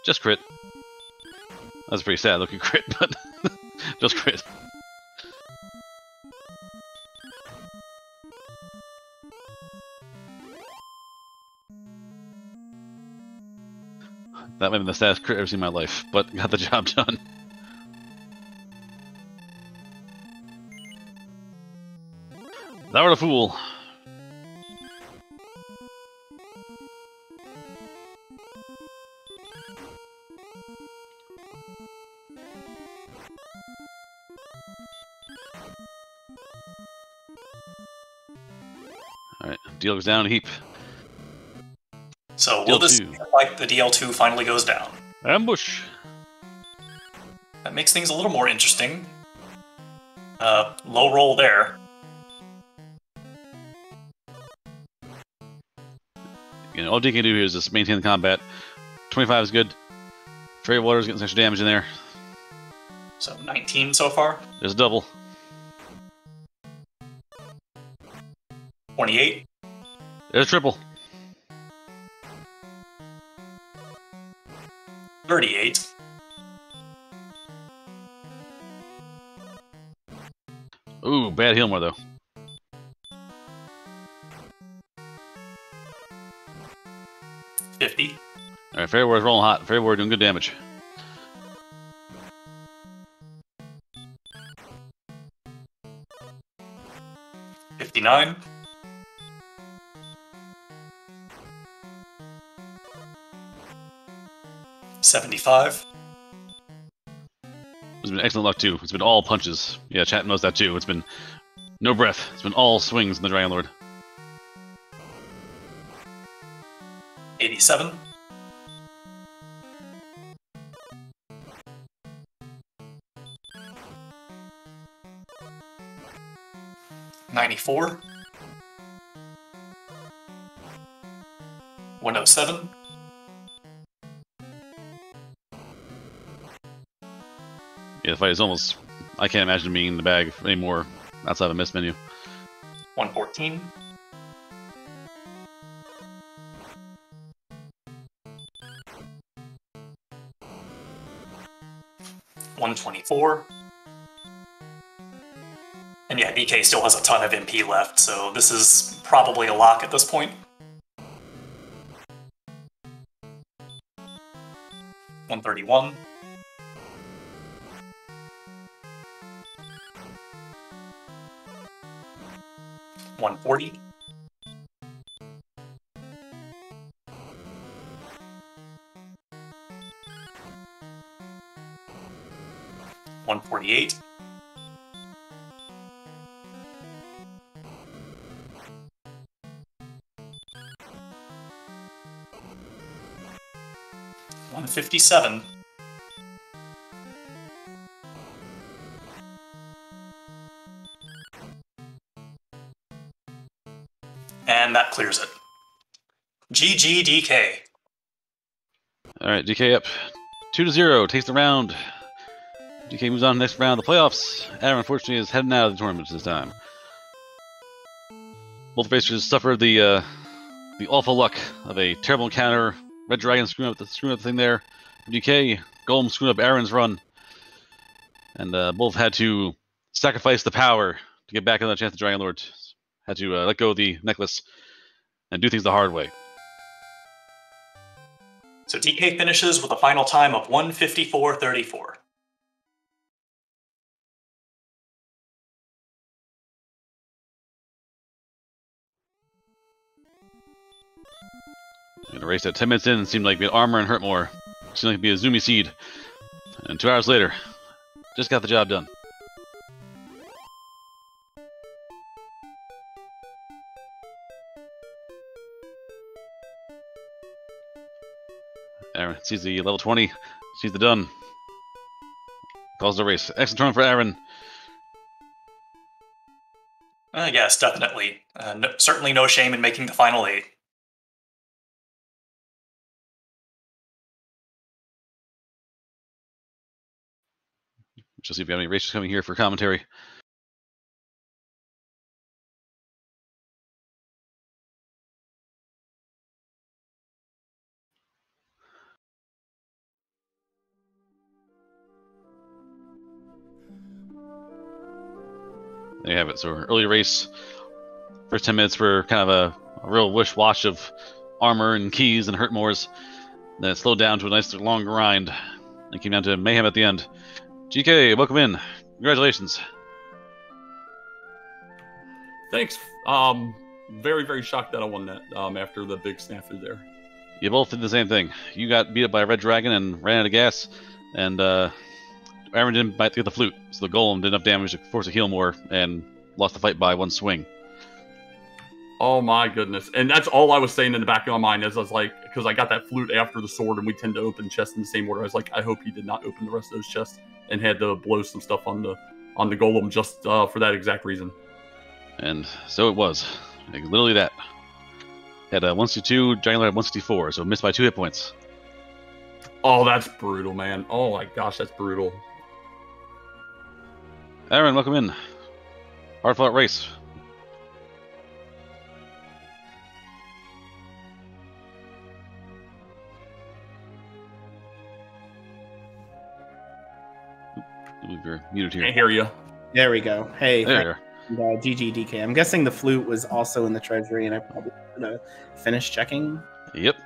Just crit. That's a pretty sad looking crit, but just crit. That might have been the saddest crit I've ever seen in my life, but got the job done. Thou art a fool. Alright, deal goes down a heap. So will this look like the DL2 finally goes down? Ambush! That makes things a little more interesting. Low roll there. All DK can do here is just maintain the combat. 25 is good. Fairy Water's getting some extra damage in there. So 19 so far. There's a double. 28. There's a triple. 38. Ooh, bad heal more though. Alright, Fairy War's rolling hot. Fairy War doing good damage. $59. $75. It's been excellent luck too. It's been all punches. Yeah, chat knows that too. It's been no breath. It's been all swings in the Dragon Lord. 87. 94. 107. Yeah, the fight is almost... I can't imagine being in the bag anymore outside of a miss menu. 114. 124. And yeah, DK still has a ton of MP left, so this is probably a lock at this point. 131. 140. 1 148. $157. And that clears it. GG DK. All right, DK up 2-0, takes the round. DK moves on to the next round of the playoffs. Aaron, unfortunately, is heading out of the tournament this time. Both racers suffered the awful luck of a terrible encounter. Red Dragon screwing up the thing there. DK, Golem screwing up Aaron's run. And both had to sacrifice the power to get back another chance at Dragon Lord. Had to let go of the necklace and do things the hard way. So DK finishes with a final time of 154.34. And a race that 10 minutes in seemed like we had armor and hurt more. Seemed like it'd be a zoomy seed. And 2 hours later, just got the job done. Aaron sees the level 20, sees the done. Calls the race. Excellent turn for Aaron. Yes, definitely. Certainly no shame in making the final 8. Just see if we have any racers coming here for commentary. There you have it. So early race, first 10 minutes were kind of a real wish-wash of armor and keys and hurt mores. Then it slowed down to a nice long grind and came down to mayhem at the end. GK, welcome in. Congratulations. Thanks. Very, very shocked that I won that after the big snafu there. You both did the same thing. You got beat up by a red dragon and ran out of gas, and Aaron didn't get the flute, so the golem did enough damage to force a heal more and lost the fight by 1 swing. Oh my goodness. And that's all I was saying in the back of my mind as I was like, because I got that flute after the sword and we tend to open chests in the same order. I was like, I hope he did not open the rest of those chests and had to blow some stuff on the golem just for that exact reason. And so it was. Like, literally that. Had 162, Dragon Lord had 164, so missed by 2 hit points. Oh, that's brutal, man. Oh my gosh, that's brutal. Aaron, welcome in. Hard fought race. I believe you're muted here. Can't hear you. There we go. Hey, There you are. GG DK. I'm guessing the flute was also in the treasury, and I probably should have finished checking. Yep.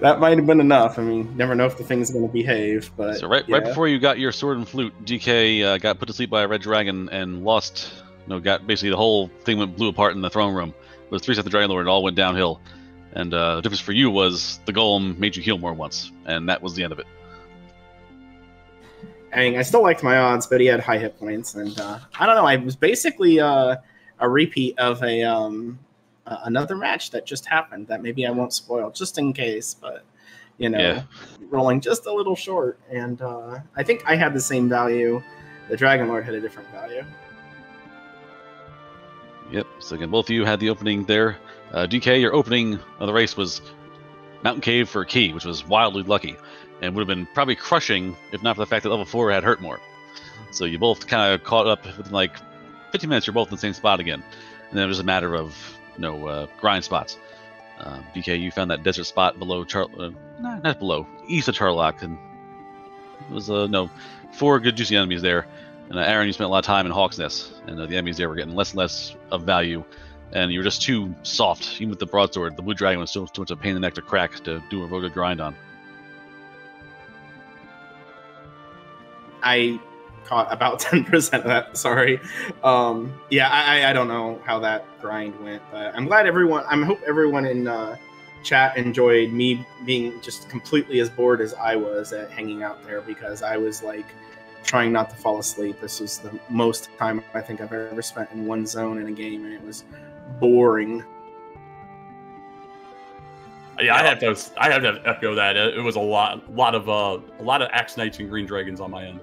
That might have been enough. I mean, never know if the thing's going to behave. But So right before you got your sword and flute, DK got put to sleep by a red dragon and lost. Got basically the whole thing blew apart in the throne room. It was 3 sets of Dragon Lord, it all went downhill. And the difference for you was the golem made you heal more once, and that was the end of it. I mean, I still liked my odds, but he had high hit points, and I don't know. I was basically a repeat of another match that just happened that maybe I won't spoil, just in case. But rolling just a little short, and I think I had the same value. The Dragon Lord had a different value. Yep. So again, both of you had the opening there. DK, your opening of the race was Mountain Cave for a key, which was wildly lucky, and would have been probably crushing if not for the fact that level 4 had hurt more. So you both kind of caught up within like 15 minutes. You're both in the same spot again, and then it was a matter of grind spots. DK, you found that desert spot below not below, east of Charlock, and it was 4 good juicy enemies there. And Aaron, you spent a lot of time in Hawk's Nest, and the enemies there were getting less and less of value, and you were just too soft. Even with the broadsword, the blue dragon was still too much of a pain in the neck to crack to do a real good grind on. I caught about 10% of that. Sorry. I don't know how that grind went, but I'm glad everyone. I hope everyone in chat enjoyed me being just completely as bored as I was at hanging out there, because I was like trying not to fall asleep. This was the most time I think I've ever spent in one zone in a game, and it was boring. Yeah, I have to echo that. It was a lot of Axe Knights and Green Dragons on my end.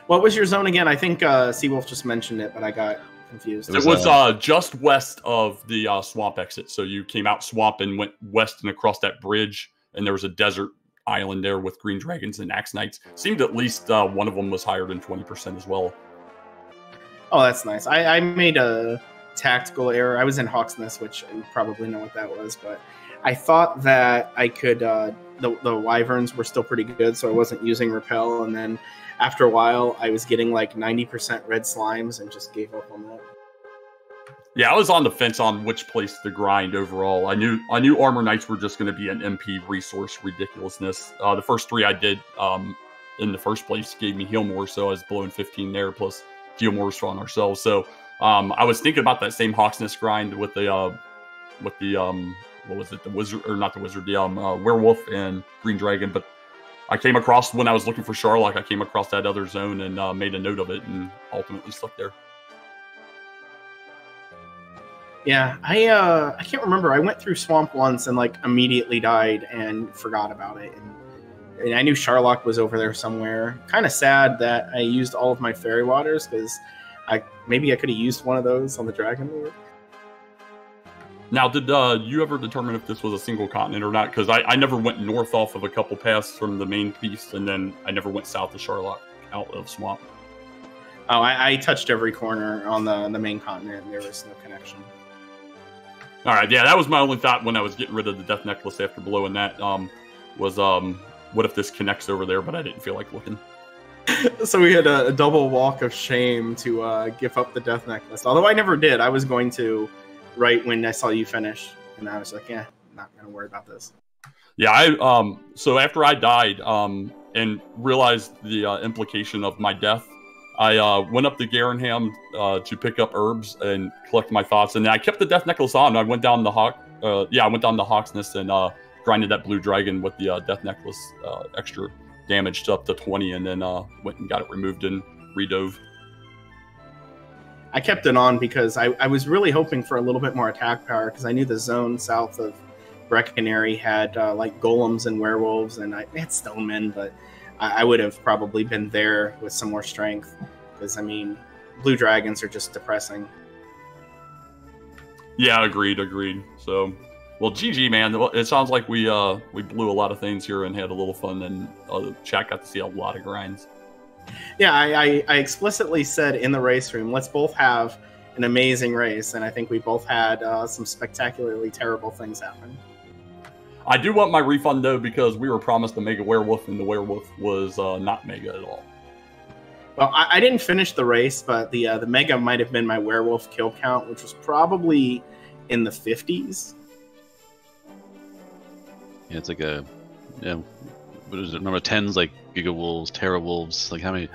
What was your zone again? I think Seawolf just mentioned it, but I got confused. It was just west of the swamp exit. So you came out swamp and went west and across that bridge, and there was a desert island there with Green Dragons and Axe Knights. Seemed at least one of them was higher than 20% as well. Oh, that's nice. I made a tactical error. I was in Hawk's Nest, which you probably know what that was, but I thought that I could the wyverns were still pretty good, so I wasn't using repel, and then after a while I was getting like 90% red slimes and just gave up on that. Yeah, I was on the fence on which place to grind overall. I knew Armor Knights were just going to be an MP resource ridiculousness. The first 3 I did in the first place gave me heal more, so I was blowing 15 there plus heal more on ourselves. So I was thinking about that same Hawk's Nest grind with the what was it, the wizard, or not the wizard, the werewolf and Green Dragon. But I came across, when I was looking for Sharlock, I came across that other zone and made a note of it and ultimately stuck there. Yeah, I can't remember. I went through Swamp once and like immediately died and forgot about it. And I knew Sharlock was over there somewhere. Kind of sad that I used all of my fairy waters, because maybe I could have used one of those on the Dragon Lord. Now, did you ever determine if this was a single continent or not? Because I never went north off of a couple paths from the main piece, and then I never went south to Sharlock out of Swamp. Oh, I touched every corner on the main continent, and there was no connection. All right, yeah, that was my only thought when I was getting rid of the Death Necklace after blowing that, was what if this connects over there, but I didn't feel like looking. So we had a double walk of shame to give up the Death Necklace, although I never did. I was going to right when I saw you finish, and I was like, yeah, I'm not going to worry about this. Yeah, so after I died and realized the implication of my death, I went up to Garenham to pick up herbs and collect my thoughts, and I kept the Death Necklace on. I went down the I went down the Hawk's Nest and grinded that blue dragon with the Death Necklace extra damage to up to 20, and then went and got it removed and redove. I kept it on because I was really hoping for a little bit more attack power, because I knew the zone south of Breckenary had like golems and werewolves, and I had stonemen, but I would have probably been there with some more strength, because, I mean, blue dragons are just depressing. Yeah, agreed. So, well, GG, man. It sounds like we blew a lot of things here and had a little fun, and the chat got to see a lot of grinds. Yeah, I explicitly said in the race room, let's both have an amazing race, and I think we both had some spectacularly terrible things happen. I do want my refund, though, because we were promised a Mega Werewolf, and the Werewolf was not Mega at all. Well, I didn't finish the race, but the Mega might have been my Werewolf kill count, which was probably in the 50s. Yeah, it's like a, what is it? Number 10's like Giga Wolves, Terra Wolves. Like how many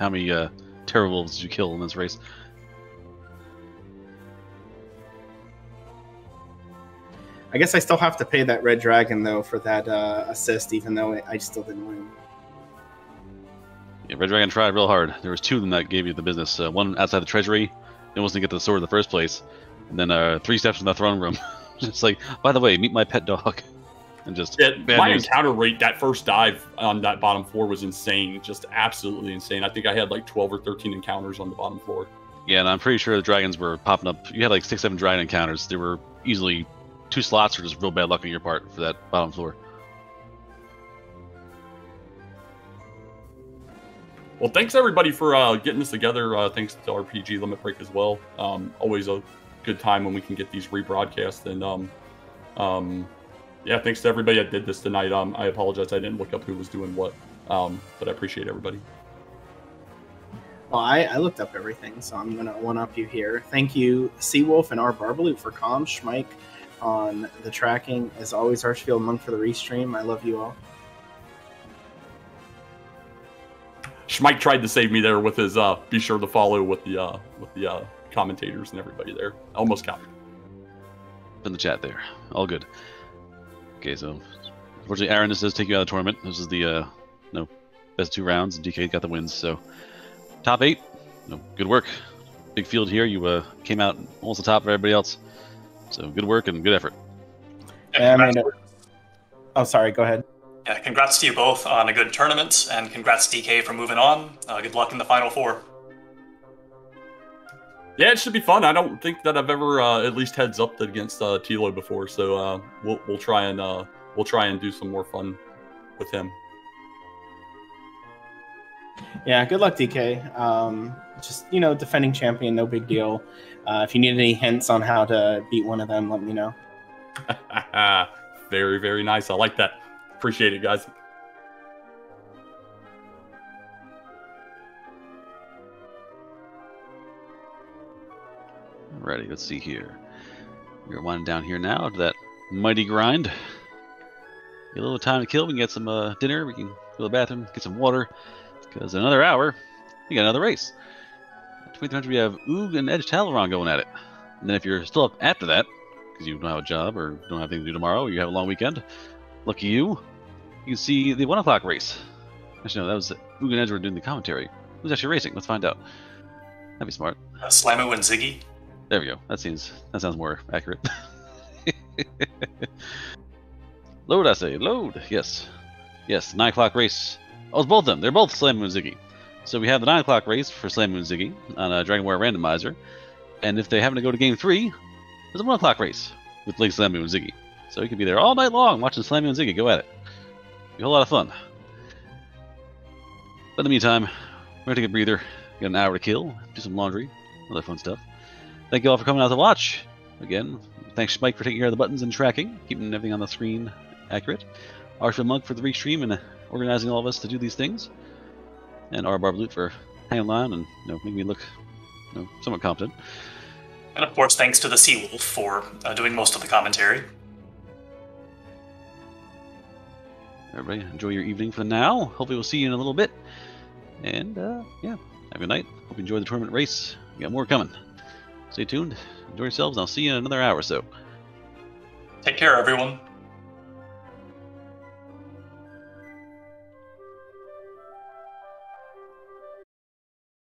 Terra Wolves did you kill in this race? I guess I still have to pay that red dragon, though, for that assist, even though I still didn't win. Yeah, Red Dragon tried real hard. There was 2 of them that gave you the business. One outside the treasury, it wasn't to get the sword in the first place, and then 3 steps in the throne room. Just like, by the way, meet my pet dog. And just my encounter rate, that first dive on that bottom floor was insane. Just absolutely insane. I think I had like 12 or 13 encounters on the bottom floor. Yeah, and I'm pretty sure the dragons were popping up. You had like 6, 7 dragon encounters. There were easily 2 slots or just real bad luck on your part for that bottom floor. Well, thanks everybody for getting this together. Thanks to RPG Limit Break as well. Always a good time when we can get these rebroadcast. And yeah, thanks to everybody that did this tonight. I apologize I didn't look up who was doing what, but I appreciate everybody. Well, I looked up everything, so I'm going to one-up you here. Thank you, Seawolf and R. Barbaloot for comms, Schmike on the tracking. As always, Archfield Monk for the restream. I love you all. Schmike tried to save me there with his be sure to follow with the commentators and everybody there. Almost got me. in the chat there. All good. Okay, so unfortunately, Aaron, this does take you out of the tournament. This is the best 2 rounds, and DK got the wins. So top 8, good work. Big field here. You came out almost the top of everybody else. So good work and good effort. Oh, sorry. Go ahead. Yeah, congrats to you both on a good tournament, and congrats DK for moving on. Good luck in the Final Four. Yeah, it should be fun. I don't think that I've ever at least heads up against Tilo before, so we'll try and do some more fun with him. Yeah, good luck, DK. Just defending champion, no big deal. If you need any hints on how to beat one of them, let me know. Very, very nice. I like that. Appreciate it, guys. Alrighty, let's see here. We're winding down here now to that mighty grind. Get a little time to kill. We can get some dinner. We can go to the bathroom, get some water. Because in another hour, we got another race. At 2300, we have Oog and Edge Talaron going at it. And then if you're still up after that, because you don't have a job or don't have anything to do tomorrow, or you have a long weekend, lucky you, you can see the 1 o'clock race. Actually, no, that was Oog and Edge were doing the commentary. Who's actually racing? Let's find out. That'd be smart. Slamu and Ziggy. There we go. That sounds more accurate. Load, I say. Load. Yes. Yes, 9 o'clock race. Oh, it's both of them. They're both Slamu and Ziggy. So we have the 9 o'clock race for Slamu and Ziggy on Dragon Warrior Randomizer. And if they happen to go to Game 3, there's a 1 o'clock race with Link, Slamu, and Ziggy. So you can be there all night long watching Slamu and Ziggy go at it. Be a whole lot of fun. But in the meantime, we're going to take a breather, get an hour to kill, do some laundry, other fun stuff. Thank you all for coming out to watch. Again, thanks Mike for taking care of the buttons and tracking, keeping everything on the screen accurate. Arshville Monk for the restream and organizing all of us to do these things. And R Barbaloot for hanging on and making me look somewhat competent. And of course, thanks to the Seawolf for doing most of the commentary. Everybody, enjoy your evening for now. Hopefully we'll see you in a little bit. And, yeah, have a good night. Hope you enjoy the tournament race. We got more coming. Stay tuned. Enjoy yourselves, and I'll see you in another hour or so. Take care, everyone.